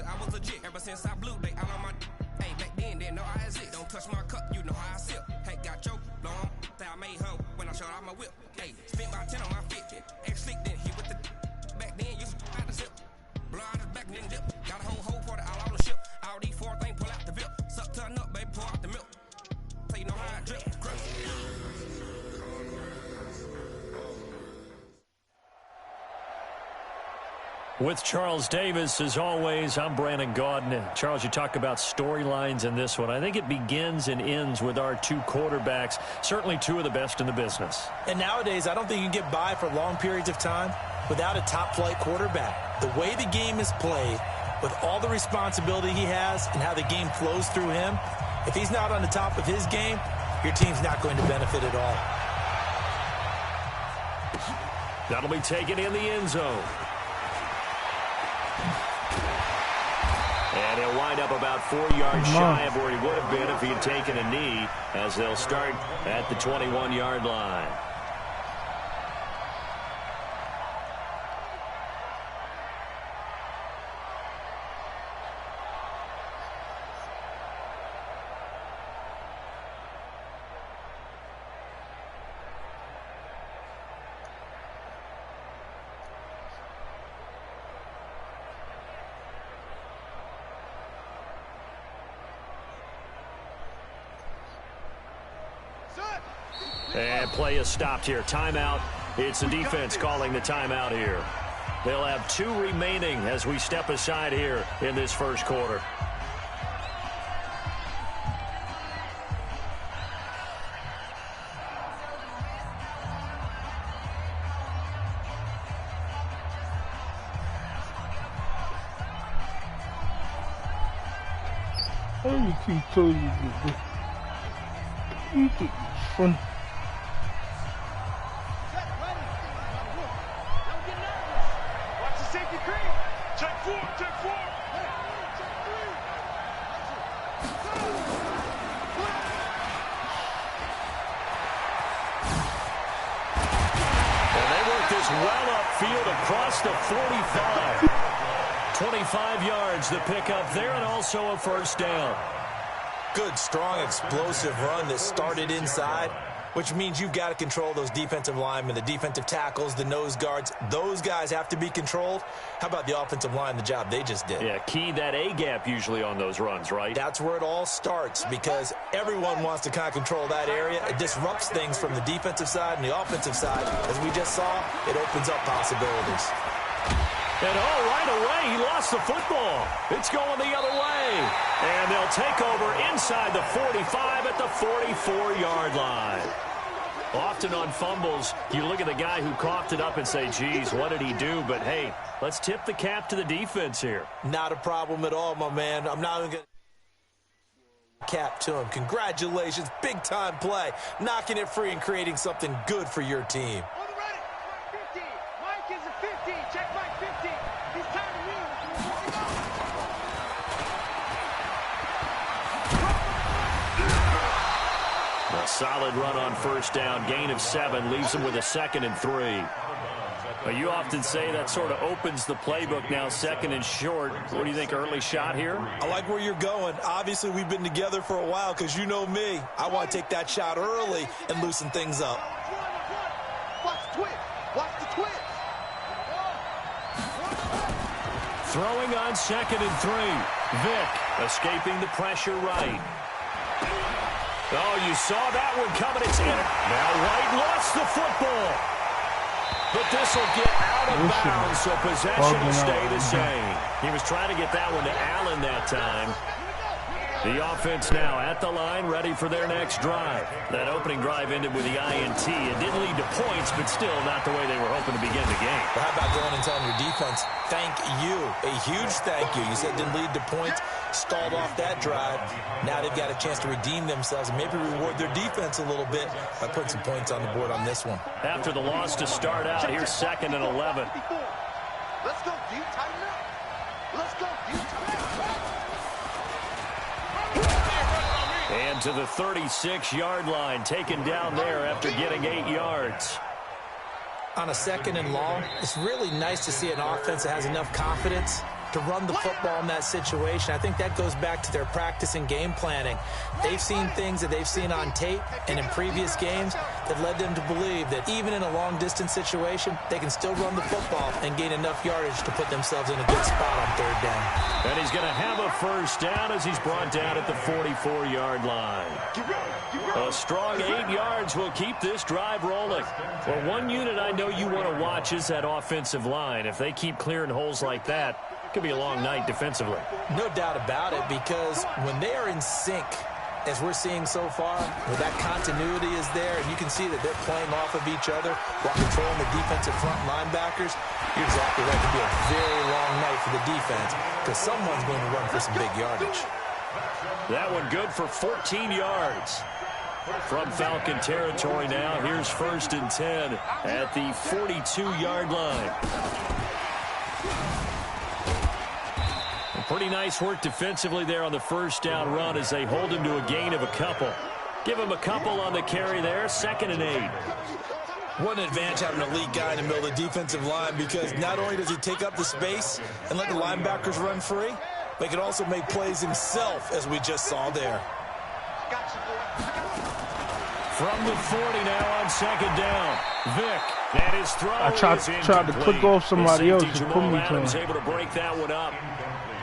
S12: since I was legit. Ever since I blew, they all on my. Hey, back then, didn't know I exist. Don't touch my cup, you know how I sip. Hey, got choked, long. I made her when I showed out my whip. Hey, spent about 10 on my fit. Ex-slick, then hit with the. Back then, used to out the zip. Blow out his back, then dip. Got a whole party all on the ship. All these four things, pull out the VIP. Suck, turn up, baby, pour out the milk. So you know how I drip.
S3: With Charles Davis, as always, I'm Brandon Gaudin. Charles, you talk about storylines in this one. I think it begins and ends with our two quarterbacks, certainly two of the best in the business.
S4: And nowadays, I don't think you can get by for long periods of time without a top-flight quarterback. The way the game is played, with all the responsibility he has and how the game flows through him, if he's not on the top of his game, your team's not going to benefit at all.
S3: That'll be taken in the end zone. And he'll wind up about 4 yards shy of where he would have been if he had taken a knee, as they'll start at the 21-yard line. And play is stopped here. Timeout. It's the defense calling the timeout here. They'll have 2 remaining as we step aside here in this first quarter.
S7: You keep telling you this. You think it's funny.
S6: Watch the safety creep. Check 4, check 4. Check 3.
S3: And they work this well upfield across the 45. 25 yards the pickup there, and also a first down.
S4: Good, strong, explosive run that started inside, which means you've got to control those defensive linemen, the defensive tackles, the nose guards. Those guys have to be controlled. How about the offensive line, the job they just did?
S3: Yeah, key that A-gap usually on those runs, right?
S4: That's where it all starts, because everyone wants to kind of control that area. It disrupts things from the defensive side and the offensive side. As we just saw, it opens up possibilities.
S3: And right away, he lost the football. It's going the other way. And they'll take over inside the 45 at the 44-yard line. Often on fumbles, you look at the guy who coughed it up and say, geez, what did he do? But, hey, let's tip the cap to the defense here.
S4: Not a problem at all, my man. I'm not even going to cap to him. Congratulations, big-time play. Knocking it free and creating something good for your team.
S3: A solid run on first down, gain of 7, leaves them with a 2nd and 3. But you often say that sort of opens the playbook now, 2nd and short. What do you think, early shot here?
S4: I like where you're going. Obviously, we've been together for a while because you know me. I want to take that shot early and loosen things up.
S6: Watch the twist. Watch the twist.
S3: Throwing on 2nd and 3. Vick escaping the pressure right. Oh, you saw that one coming. It's in. Now White lost the football. But this will get out of bounds, so possession will stay the same. He was trying to get that one to Allen that time. The offense now at the line, ready for their next drive. That opening drive ended with the INT. It didn't lead to points, but still not the way they were hoping to begin the game.
S4: But how about going and telling your defense, thank you, a huge thank you. You said it didn't lead to points, stalled off that drive. Now they've got a chance to redeem themselves and maybe reward their defense a little bit by putting some points on the board on this one.
S3: After the loss to start out, here's 2nd and 11.
S6: Let's go, deep, tighten up. Let's go, deep, tighten up.
S3: And to the 36-yard line, taken down there after getting 8 yards.
S4: On a 2nd and long, it's really nice to see an offense that has enough confidence to run the football in that situation. I think that goes back to their practice and game planning. They've seen things that they've seen on tape and in previous games that led them to believe that even in a long-distance situation, they can still run the football and gain enough yardage to put themselves in a good spot on third down.
S3: And he's going to have a first down as he's brought down at the 44-yard line. A strong 8 yards will keep this drive rolling. Well, one unit I know you want to watch is that offensive line. If they keep clearing holes like that, it could be a long night defensively.
S4: No doubt about it, because when they are in sync, as we're seeing so far, where that continuity is there, and you can see that they're playing off of each other while controlling the defensive front linebackers, you're exactly right. It could be a very long night for the defense because someone's going to run for some big yardage.
S3: That one good for 14 yards. From Falcon territory now, here's 1st and 10 at the 42-yard line. Pretty nice work defensively there on the first down run as they hold him to a gain of a couple. Give him a couple on the carry there, 2nd and 8.
S4: What an advantage having an elite guy in the middle of the defensive line, because not only does he take up the space and let the linebackers run free, but he can also make plays himself, as we just saw there.
S3: From the 40 now on 2nd down. Vic, and his throw
S7: I tried to click off somebody else to put me to him.
S3: Able to break that one up.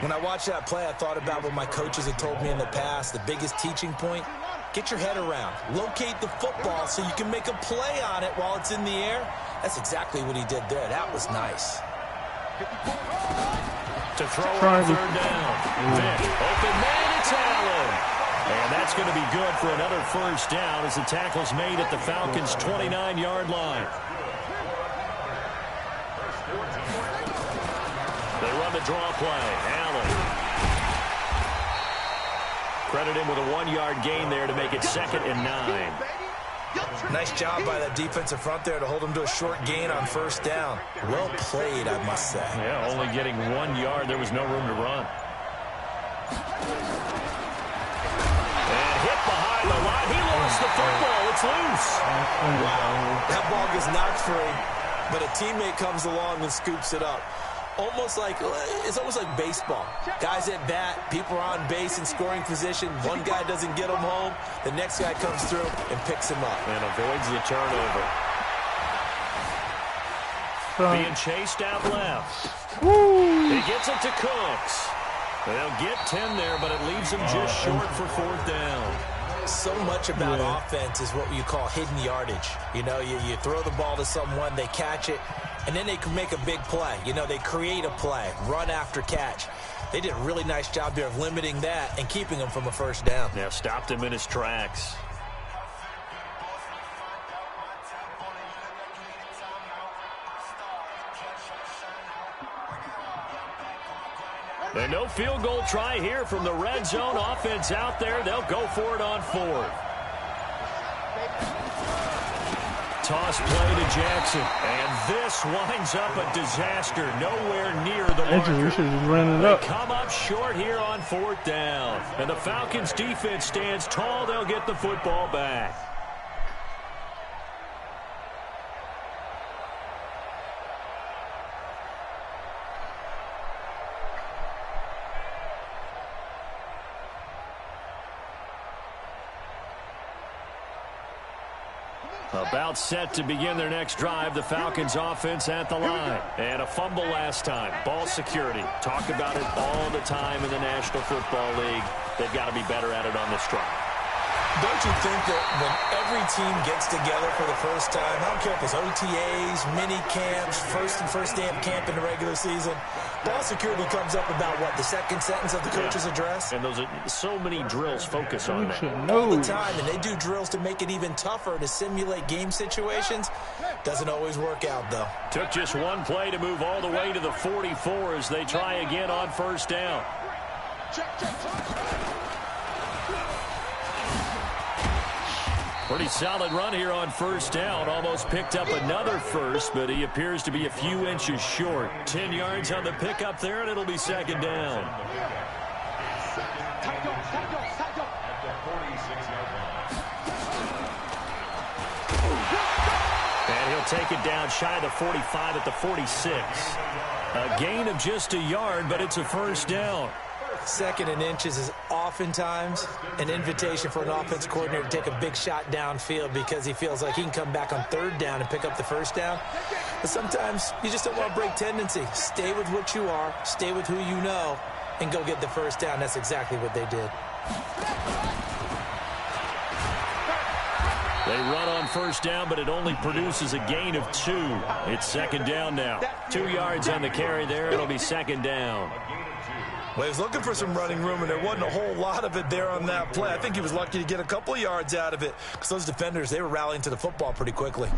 S4: When I watched that play, I thought about what my coaches had told me in the past. The biggest teaching point, get your head around. Locate the football so you can make a play on it while it's in the air. That's exactly what he did there. That was nice.
S3: To throw on 3rd down. Vic, open man, it's Allen. And that's going to be good for another first down as the tackle's made at the Falcons' 29-yard line. They run the draw play. Allen. Credit him with a 1-yard gain there to make it 2nd and 9.
S4: Nice job by that defensive front there to hold him to a short gain on 1st down. Well played, I must say.
S3: Yeah, only getting 1 yard. There was no room to run. And hit behind the line. He lost the football. It's loose.
S4: Wow. That ball gets knocked free, but a teammate comes along and scoops it up. It's almost like baseball. Guys at bat, people are on base in scoring position. One guy doesn't get him home. The next guy comes through and picks him up.
S3: And avoids the turnover. Being chased out left.
S7: Woo.
S3: He gets it to Cooks. They'll get 10 there, but it leaves him just short for 4th down.
S4: So much about offense is what you call hidden yardage. You know, you throw the ball to someone, they catch it, and then they can make a big play. You know, they create a play, run after catch. They did a really nice job there of limiting that and keeping him from a first down.
S3: Yeah, stopped him in his tracks. And no field goal try here from the red zone offense out there. They'll go for it on 4th. Toss play to Jackson. And this winds up a disaster. Nowhere near the marker. They come up short here on 4th down. And the Falcons defense stands tall. They'll get the football back. About set to begin their next drive. The Falcons offense at the line. And a fumble last time. Ball security. Talk about it all the time in the National Football League. They've got to be better at it on this drive.
S4: Don't you think that when every team gets together for the first time, I don't care if it's OTAs, mini camps, first day of camp in the regular season, ball security comes up about what, the second sentence of the coach's address?
S3: And those are so many drills focus on that.
S4: All the time, and they do drills to make it even tougher to simulate game situations. Doesn't always work out, though.
S3: Took just one play to move all the way to the 44 as they try again on 1st down. Pretty solid run here on 1st down. Almost picked up another first, but he appears to be a few inches short. 10 yards on the pickup there, and it'll be 2nd down. And he'll take it down shy of the 45 at the 46. A gain of just a yard, but it's a first down.
S4: 2nd and inches is oftentimes an invitation for an offense coordinator to take a big shot downfield because he feels like he can come back on 3rd down and pick up the first down. But sometimes you just don't want to break tendency. Stay with what you are, stay with who you know, and go get the first down. That's exactly what they did.
S3: They run on first down, but it only produces a gain of 2. It's 2nd down now. 2 yards on the carry there. It'll be 2nd down.
S4: Well, he was looking for some running room, and there wasn't a whole lot of it there on that play. I think he was lucky to get a couple of yards out of it because those defenders, they were rallying to the football pretty quickly.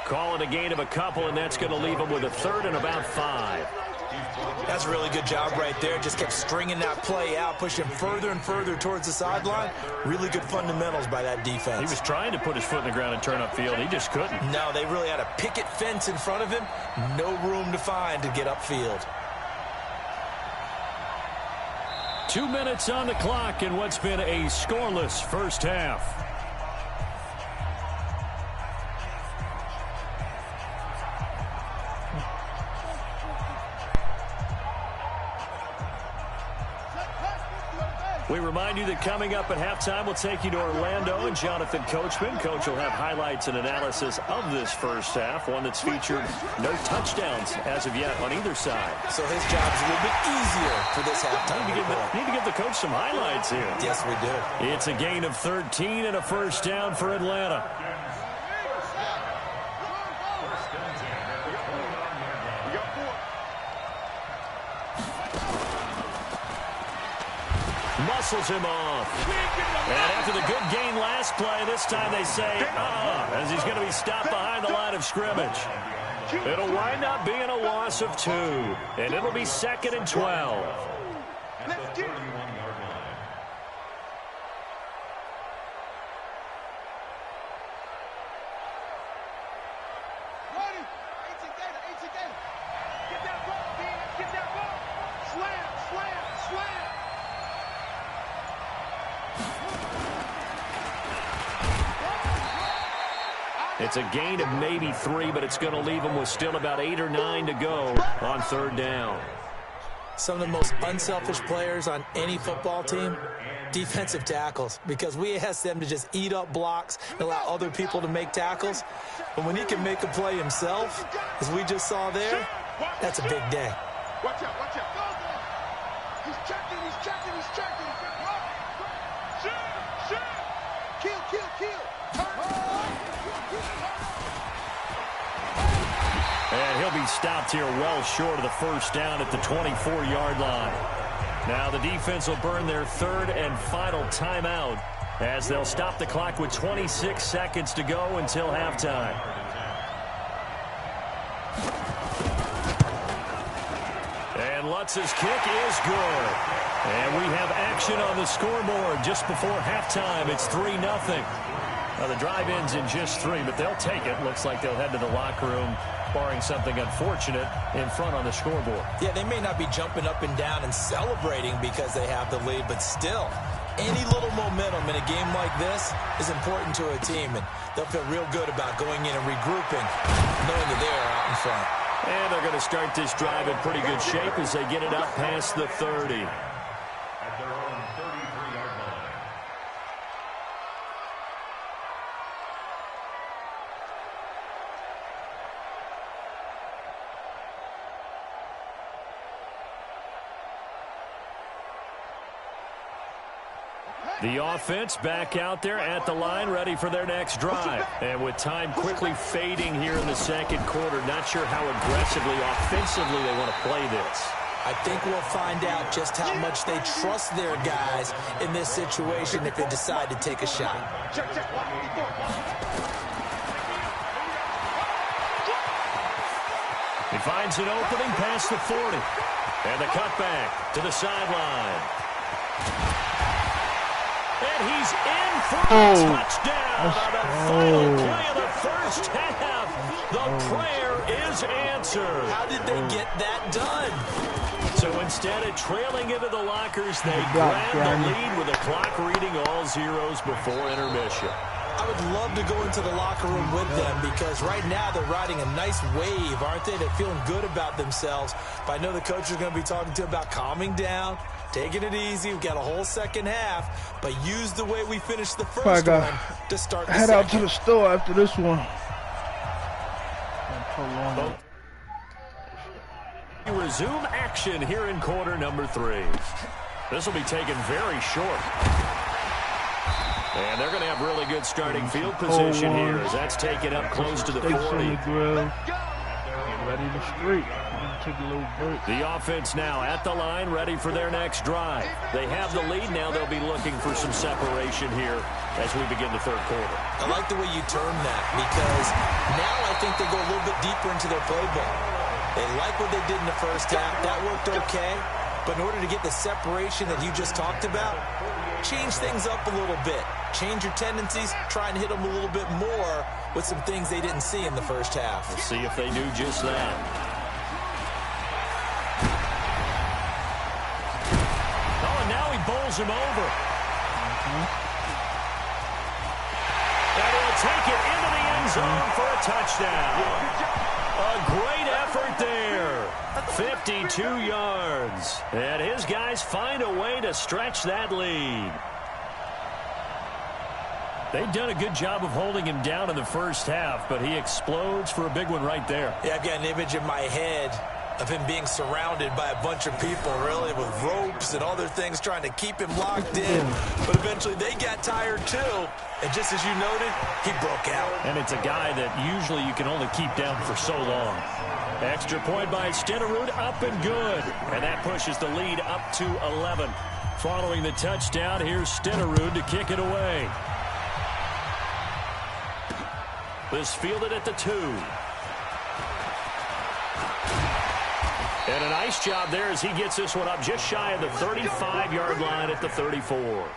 S3: Call it a gain of a couple, and that's going to leave him with a 3rd and about 5.
S4: That's a really good job right there. Just kept stringing that play out, pushing further and further towards the sideline. Really good fundamentals by that defense.
S3: He was trying to put his foot in the ground and turn upfield. He just couldn't.
S4: No, they really had a picket fence in front of him. No room to find to get upfield.
S3: 2 minutes on the clock in what's been a scoreless first half. We remind you that coming up at halftime, we'll take you to Orlando and Jonathan Coachman. Coach will have highlights and analysis of this first half, one that's featured no touchdowns as of yet on either side.
S4: So his job's a little bit easier for this halftime.
S3: Need to give the coach some highlights here.
S4: Yes, we do.
S3: It's a gain of 13 and a first down for Atlanta. Muscles him off. And after the good gain last play, this time they say, as he's going to be stopped behind the line of scrimmage. It'll wind up being a loss of 2, and it'll be 2nd and 12.
S5: At the 31-yard line.
S6: Get that ball, man. Get that ball. Slam.
S3: It's a gain of maybe 3, but it's going to leave them with still about 8 or 9 to go on 3rd down.
S4: Some of the most unselfish players on any football team, defensive tackles, because we ask them to just eat up blocks and allow other people to make tackles. But when he can make a play himself, as we just saw there, that's a big day.
S6: Watch out. He's checking. Shoot. Kill.
S3: And he'll be stopped here well short of the first down at the 24-yard line. Now the defense will burn their 3rd and final timeout as they'll stop the clock with 26 seconds to go until halftime. And Lutz's kick is good. And we have action on the scoreboard just before halftime. It's 3-0. Now the drive ends in just 3, but they'll take it. Looks like they'll head to the locker room, barring something unfortunate in front on the scoreboard.
S4: Yeah, they may not be jumping up and down and celebrating because they have the lead, but still, any little momentum in a game like this is important to a team, and they'll feel real good about going in and regrouping, knowing that they are out in front.
S3: And they're going to start this drive in pretty good shape as they get it up past the 30.
S5: At their own 33-yard line.
S3: The offense back out there at the line, ready for their next drive. And with time quickly fading here in the second quarter, not sure how aggressively, offensively they want to play this.
S4: I think we'll find out just how much they trust their guys in this situation if they decide to take a shot.
S3: He finds an opening past the 40. And the cutback to the sideline. And And he's in for a touchdown on the final play of the first half. The prayer is answered.
S4: How did they get that done?
S3: So instead of trailing into the lockers, they grab the lead with the clock reading all zeros before intermission.
S4: I would love to go into the locker room with them because right now they're riding a nice wave, aren't they? They're feeling good about themselves. But I know the coach is going to be talking to them about calming down, taking it easy. We've got a whole second half, but use the way we finished the first one to start the second.
S7: Head out to the store after this one.
S3: We resume action here in quarter number 3. This will be taken very short. And they're going to have really good starting field position here as that's taken up close to the 40.
S7: Ready to streak. Take a little break.
S3: The offense now at the line, ready for their next drive. They have the lead. Now they'll be looking for some separation here as we begin the third quarter.
S4: I like the way you term that because now I think they go a little bit deeper into their playbook. They like what they did in the first half. That worked okay. But in order to get the separation that you just talked about, change things up a little bit. Change your tendencies, try and hit them a little bit more with some things they didn't see in the first half.
S3: We'll see if they do just that. Oh, and now he bowls him over. And he'll take it into the end zone for a touchdown. A great effort there. 52 yards. And his guys find a way to stretch that lead. They've done a good job of holding him down in the first half, but he explodes for a big one right there.
S4: Yeah, I've got an image in my head of him being surrounded by a bunch of people, really, with ropes and other things trying to keep him locked in. But eventually they got tired, too. And just as you noted, he broke out.
S3: And it's a guy that usually you can only keep down for so long. Extra point by Stenerud, up and good. And that pushes the lead up to 11. Following the touchdown, here's Stenerud to kick it away. This fielded at the 2. And a nice job there as he gets this one up just shy of the 35-yard line at the 34.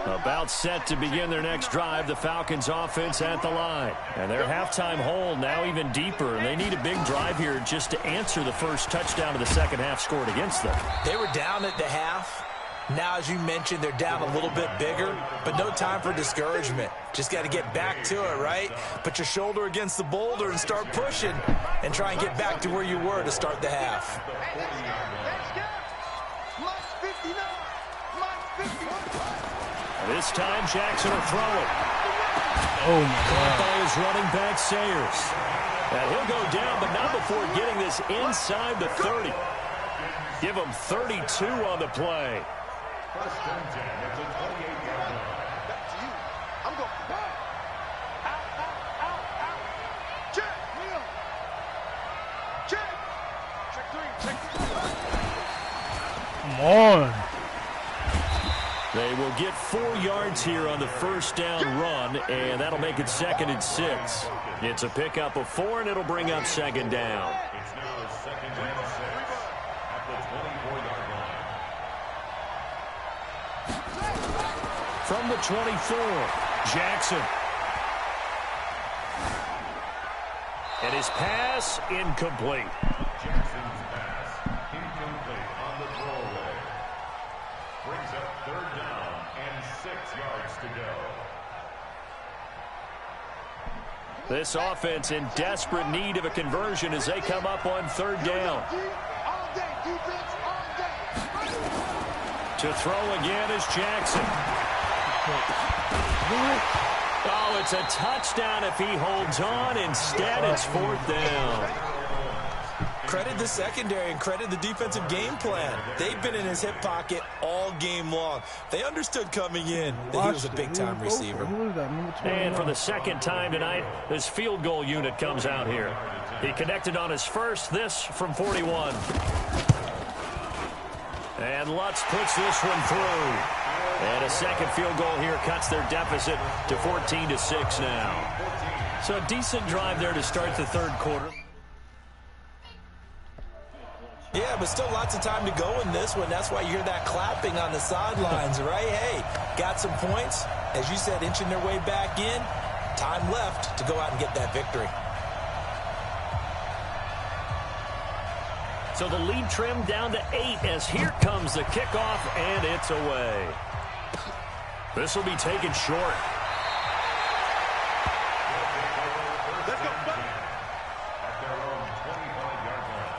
S3: About set to begin their next drive, the Falcons offense at the line. And their halftime hole now even deeper. And they need a big drive here just to answer the first touchdown of the second half scored against them.
S4: They were down at the half. Now, as you mentioned, they're down a little bit bigger, but no time for discouragement. Just got to get back to it, right? Put your shoulder against the boulder and start pushing and try and get back to where you were to start the half.
S3: This time, Jackson will throw it.
S7: Oh, my
S3: Caught
S7: God.
S3: by his running back, Sayers. And he'll go down, but not before getting this inside the 30. Give him 32 on the play.
S5: First and 10 at the 28-yard line.
S6: Back to you. I'm going back. Out. Check. Neil. Check. Check 3. Check 3.
S7: Come on.
S3: They will get 4 yards here on the first down run, and that'll make it 2nd and 6. It's a pickup of 4, and it'll bring up 2nd down.
S5: It's now 2nd and 6 at the 24-yard line.
S3: From the 24, Jackson. And his pass incomplete.
S5: Jackson's pass incomplete on the throwaway. Brings up 3rd down and 6 yards to go.
S3: This offense in desperate need of a conversion as they come up on 3rd down. To throw again is Jackson. Oh, it's a touchdown if he holds on. Instead, it's 4th down.
S4: Credit the secondary and credit the defensive game plan. They've been in his hip pocket all game long. They understood coming in that he was a big-time receiver.
S3: And for the 2nd time tonight, this field goal unit comes out here. He connected on his first, this from 41. And Lutz puts this one through. And a 2nd field goal here cuts their deficit to 14-6 now. So a decent drive there to start the 3rd quarter.
S4: Yeah, but still lots of time to go in this one. That's why you hear that clapping on the sidelines, right? Hey, got some points. As you said, inching their way back in. Time left to go out and get that victory.
S3: So the lead trimmed down to 8 as here comes the kickoff, and it's away. This will be taken short.
S6: Let's go, buddy.
S5: At their own 25-yard line.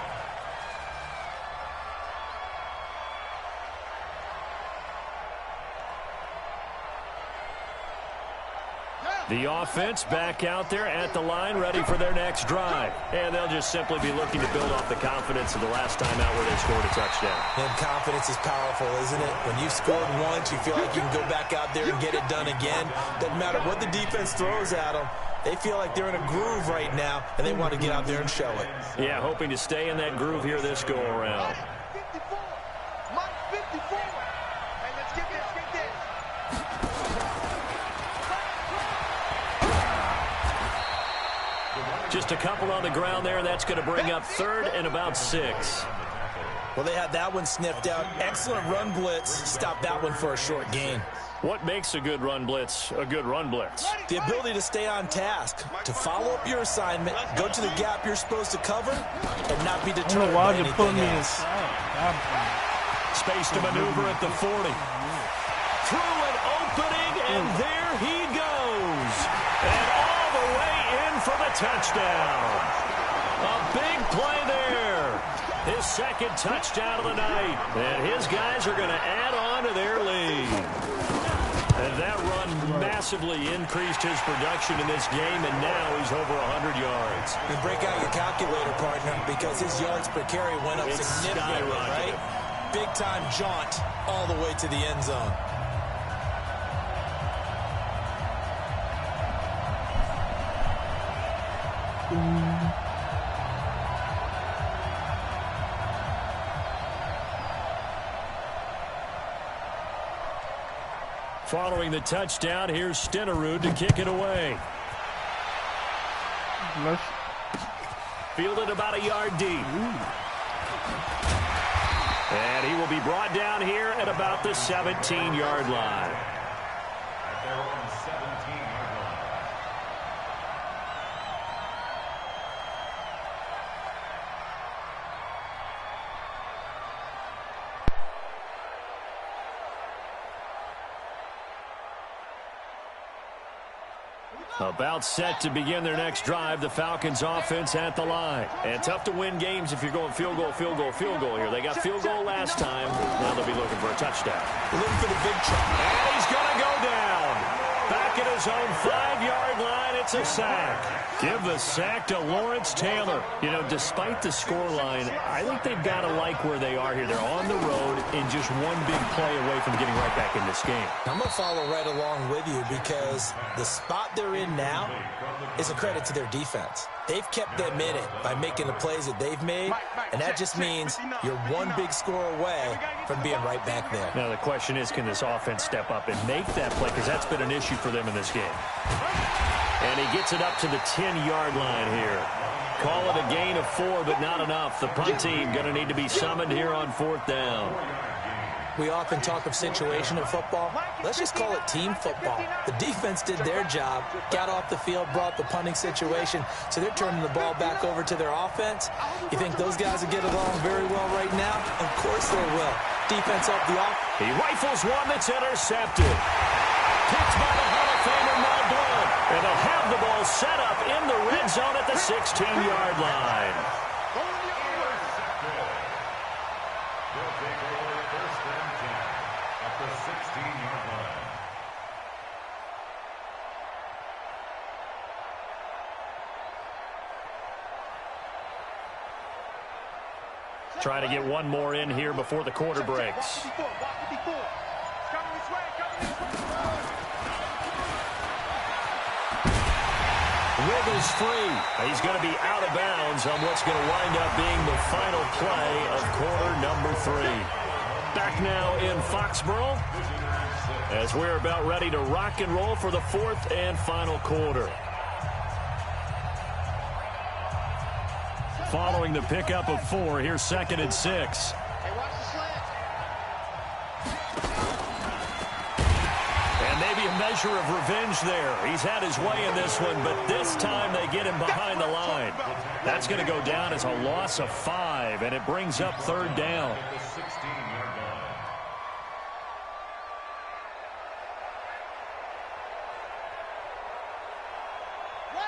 S3: The offense back out there at the line, ready for their next drive. And they'll just simply be looking to build off the confidence of the last time out where they scored a touchdown.
S4: And confidence is powerful, isn't it? When you've scored once, you feel like you can go back out there and get it done again. Doesn't matter what the defense throws at them. They feel like they're in a groove right now, and they want to get out there and show it.
S3: Yeah, hoping to stay in that groove here this go-around.
S6: 54. Mike 54. And let's get this, get this.
S3: Just a couple on the ground there, and that's going to bring up 3rd and about 6.
S4: Well, they had that one sniffed out. Excellent run blitz. Stop that one for a short gain.
S3: What makes a good run blitz a good run blitz?
S4: The ability to stay on task, to follow up your assignment, go to the gap you're supposed to cover, and not be deterred by anything else.
S3: Space to maneuver at the 40. Through an opening, and there he goes. And all the way in for the touchdown. A big play there. His second touchdown of the night. And his guys are going to add on to their lead. And that run massively increased his production in this game, and now he's over 100 yards.
S4: You break out your calculator, partner, because his yards per carry went up significantly, right? Big-time jaunt all the way to the end zone.
S3: Following the touchdown, here's Stenerud to kick it away. Fielded about a yard deep. And he will be brought down here at about the 17-yard line.
S5: At their own 17-yard line.
S3: About set to begin their next drive, the Falcons offense at the line. And tough to win games if you're going field goal, field goal, field goal here. They got field goal last time. Now they'll be looking for a touchdown.
S4: Looking for the big chunk.
S3: And he's going to go down. Back at his own 5-yard line, it's a sack. Give the sack to Lawrence Taylor. You know, despite the scoreline, I think they've got to like where they are here. They're on the road and just one big play away from getting right back in this game.
S4: I'm going to follow right along with you because the spot they're in now is a credit to their defense. They've kept them in it by making the plays that they've made, and that just means you're one big score away from being right back there.
S3: Now the question is, can this offense step up and make that play? Because that's been an issue for them in this game. And he gets it up to the 10-yard line here. Call it a gain of 4, but not enough. The punt team going to need to be summoned here on 4th down.
S4: We often talk of situational football. Let's just call it team football. The defense did their job, got off the field, brought the punting situation, so they're turning the ball back over to their offense. You think those guys will get along very well right now? Of course they will. Defense up the off.
S3: He rifles one that's intercepted. Picked by the Hall of Famer Mel Blount. And they'll have the ball set up in the red zone at the 16-yard line.
S5: They'll take over 1st and 10 at the 16-yard line.
S3: Try to get one more in here before the quarter breaks. Wiggles free. He's going to be out of bounds on what's going to wind up being the final play of quarter number 3. Back now in Foxborough as we're about ready to rock and roll for the 4th and final quarter. following the pickup of 4. Here's 2nd and 6. And maybe a measure of revenge there. He's had his way in this one, but this time they get him behind the line. That's going to go down as a loss of 5, and it brings up 3rd down.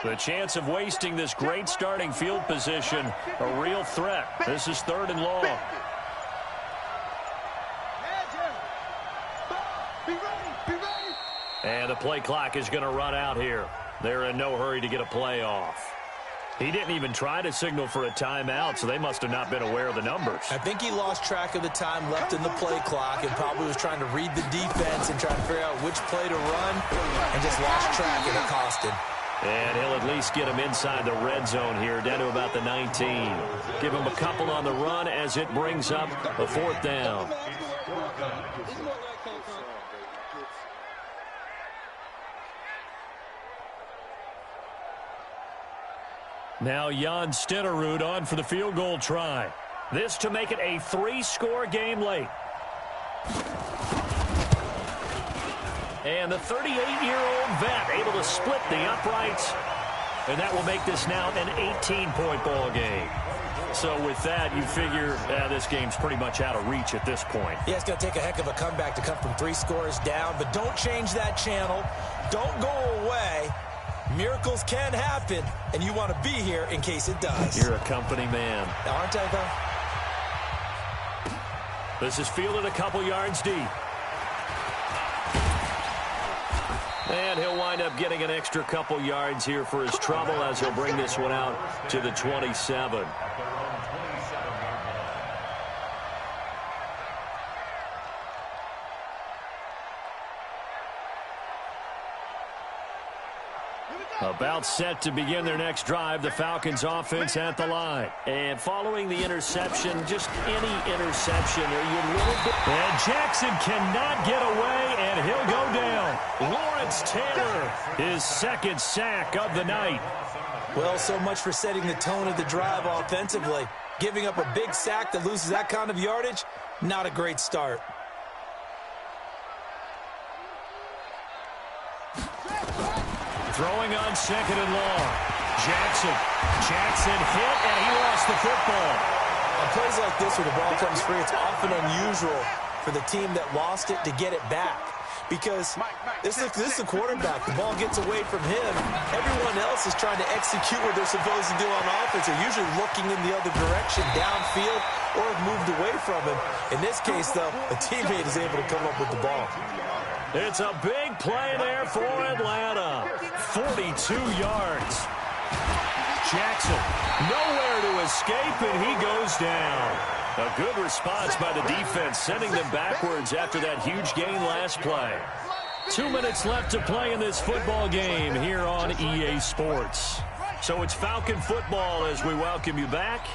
S3: The chance of wasting this great starting field position, a real threat. This is 3rd and long. And the play clock is going to run out here. They're in no hurry to get a play off. He didn't even try to signal for a timeout, so they must have not been aware of the numbers.
S4: I think he lost track of the time left in the play clock and probably was trying to read the defense and trying to figure out which play to run and just lost track, and it cost him.
S3: And he'll at least get him inside the red zone here, down to about the 19. Give him a couple on the run as it brings up a 4th down. Now Jan Stenerud on for the field goal try. This to make it a 3-score game late. And the 38-year-old vet able to split the uprights. And that will make this now an 18-point ball game. So with that, you figure this game's pretty much out of reach at this point.
S4: Yeah, it's going to take a heck of a comeback to come from 3 scores down. But don't change that channel. Don't go away. Miracles can happen, and you want to be here in case it does.
S3: You're a company man.
S4: Aren't I, though?
S3: This is fielded a couple yards deep. And he'll wind up getting an extra couple yards here for his trouble as he'll bring this one out to the 27. About set to begin their next drive, the Falcons offense at the line. And following the interception, just any interception, are you a little bit... And Jackson cannot get away, and he'll go down. Lawrence Taylor, his 2nd sack of the night.
S4: Well, so much for setting the tone of the drive offensively. Giving up a big sack that loses that kind of yardage, not a great start.
S3: Throwing on 2nd and long. Jackson hit, and he lost the football.
S4: On plays like this where the ball comes free, it's often unusual for the team that lost it to get it back. Because this is the quarterback. The ball gets away from him. Everyone else is trying to execute what they're supposed to do on offense. They're usually looking in the other direction, downfield, or have moved away from him. In this case, though, a teammate is able to come up with the ball.
S3: It's a big play there for Atlanta. 42 yards. Jackson nowhere to escape, and he goes down. A good response by the defense, sending them backwards after that huge gain last play. 2 minutes left to play in this football game here on EA Sports. So it's Falcon football as we welcome you back.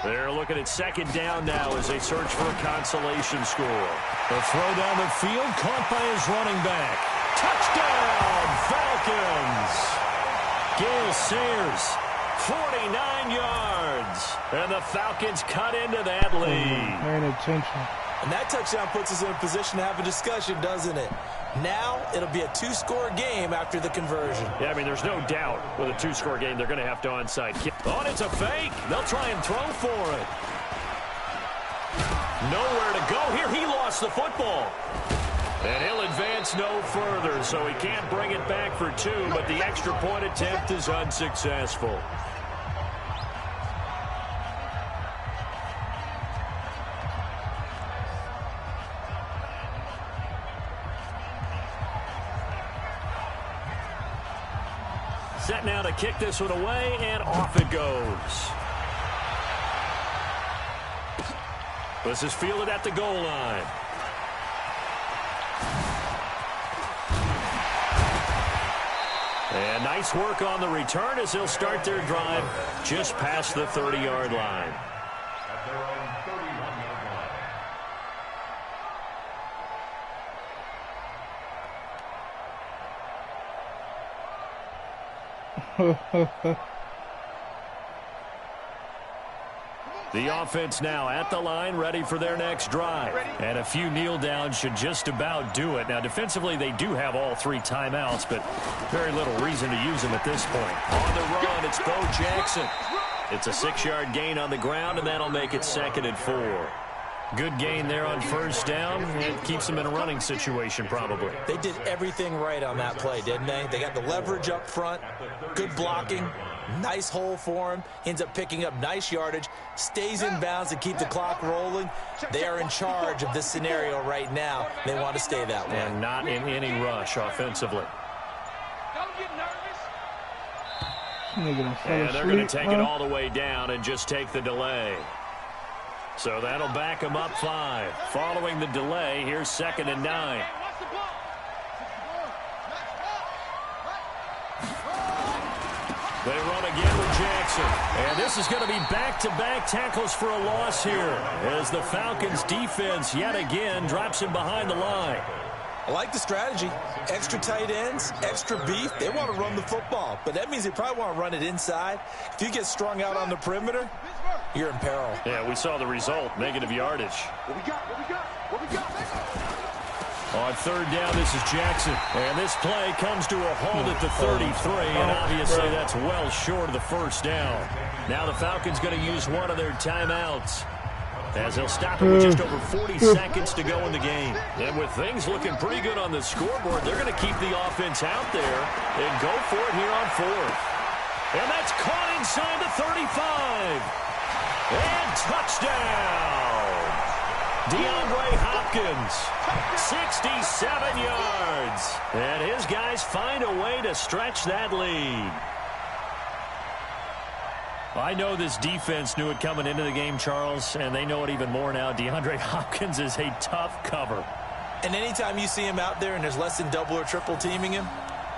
S3: They're looking at 2nd down now as they search for a consolation score. A throw down the field, caught by his running back. Touchdown, Falcons! Gale Sayers, 49 yards. And the Falcons cut into that lead.
S7: Paying attention.
S4: And that touchdown puts us in a position to have a discussion, doesn't it? Now it'll be a 2-score game after the conversion.
S3: Yeah, I mean, there's no doubt with a 2-score game they're going to have to onside kick. Oh, and it's a fake. They'll try and throw for it. Nowhere to go here. He lost the football. And he'll advance no further, so he can't bring it back for 2, but the extra point attempt is unsuccessful. Set now to kick this one away, and off it goes. This is fielded at the goal line. And nice work on the return as they'll start their drive just past the 30-yard line.
S5: At their own 31-yard line.
S3: The offense now at the line, ready for their next drive. And a few kneel downs should just about do it. Now, defensively, they do have all 3 timeouts, but very little reason to use them at this point. On the run, it's Bo Jackson. It's a 6-yard gain on the ground, and that'll make it 2nd and 4. Good gain there on first down. It keeps them in a running situation, probably.
S4: They did everything right on that play, didn't they? They got the leverage up front, good blocking, nice hole for him. Ends up picking up nice yardage, stays in bounds to keep the clock rolling. They are in charge of this scenario right now. They want to stay that way.
S3: And not in any rush offensively.
S6: Don't get nervous.
S3: And they're going to take it all the way down and just take the delay. So that'll back them up 5. Following the delay, here's 2nd and 9. They run again with Jackson. And this is going to be back-to-back tackles for a loss here as the Falcons defense yet again drops him behind the line.
S4: I like the strategy. Extra tight ends, extra beef. They want to run the football, but that means they probably want to run it inside. If you get strung out on the perimeter, you're in peril.
S3: Yeah, we saw the result, negative yardage.
S6: What we got? What we got? What we got?
S3: On 3rd down, this is Jackson. And this play comes to a halt at the 33, and obviously that's well short of the first down. Now the Falcons going to use one of their timeouts, as they'll stop it with just over 40 seconds to go in the game. And with things looking pretty good on the scoreboard, they're going to keep the offense out there and go for it here on 4th. And that's caught inside the 35. And touchdown. DeAndre Hopkins, 67 yards. And his guys find a way to stretch that lead. I know this defense knew it coming into the game, Charles, and they know it even more now. DeAndre Hopkins is a tough cover.
S4: And anytime you see him out there and there's less than double or triple teaming him,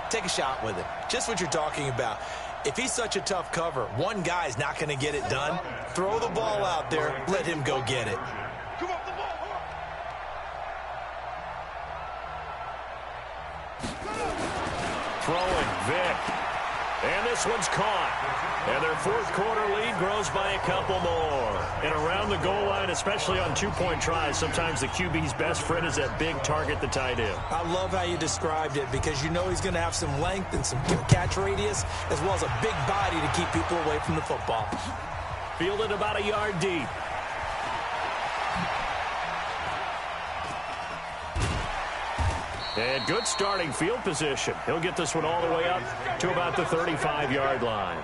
S4: take a shot with it. Just what you're talking about. If he's such a tough cover, one guy's not going to get it done. Throw the ball out there. Let him go get it.
S3: Throwing, Vic. And this one's caught. And their 4th quarter lead grows by a couple more. And around the goal line, especially on 2-point tries, sometimes the QB's best friend is that big target, the tight end.
S4: I love how you described it, because you know he's going to have some length and some catch radius, as well as a big body to keep people away from the football.
S3: Fielded about a yard deep. And good starting field position. He'll get this one all the way up to about the 35-yard line.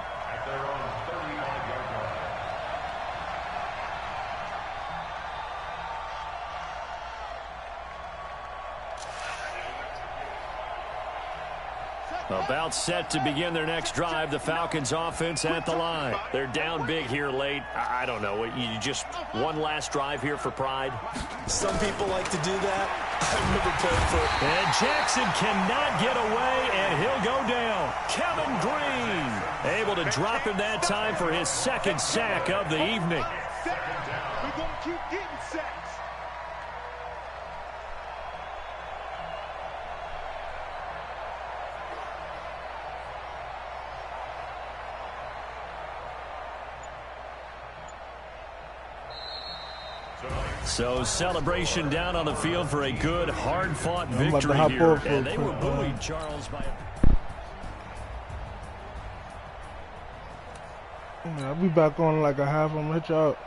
S3: About set to begin their next drive. The Falcons offense at the line. They're down big here late. I don't know. You just one last drive here for pride.
S4: Some people like to do that. I remember playing for it.
S3: And Jackson cannot get away, and he'll go down. Kevin Green able to drop him that time for his 2nd sack of the evening.
S6: We're going to keep getting sacks.
S3: So celebration down on the field for a good, hard-fought victory here. And they were buoyed, Charles, by
S7: I'll be back on like a half. I'm gonna hit you up.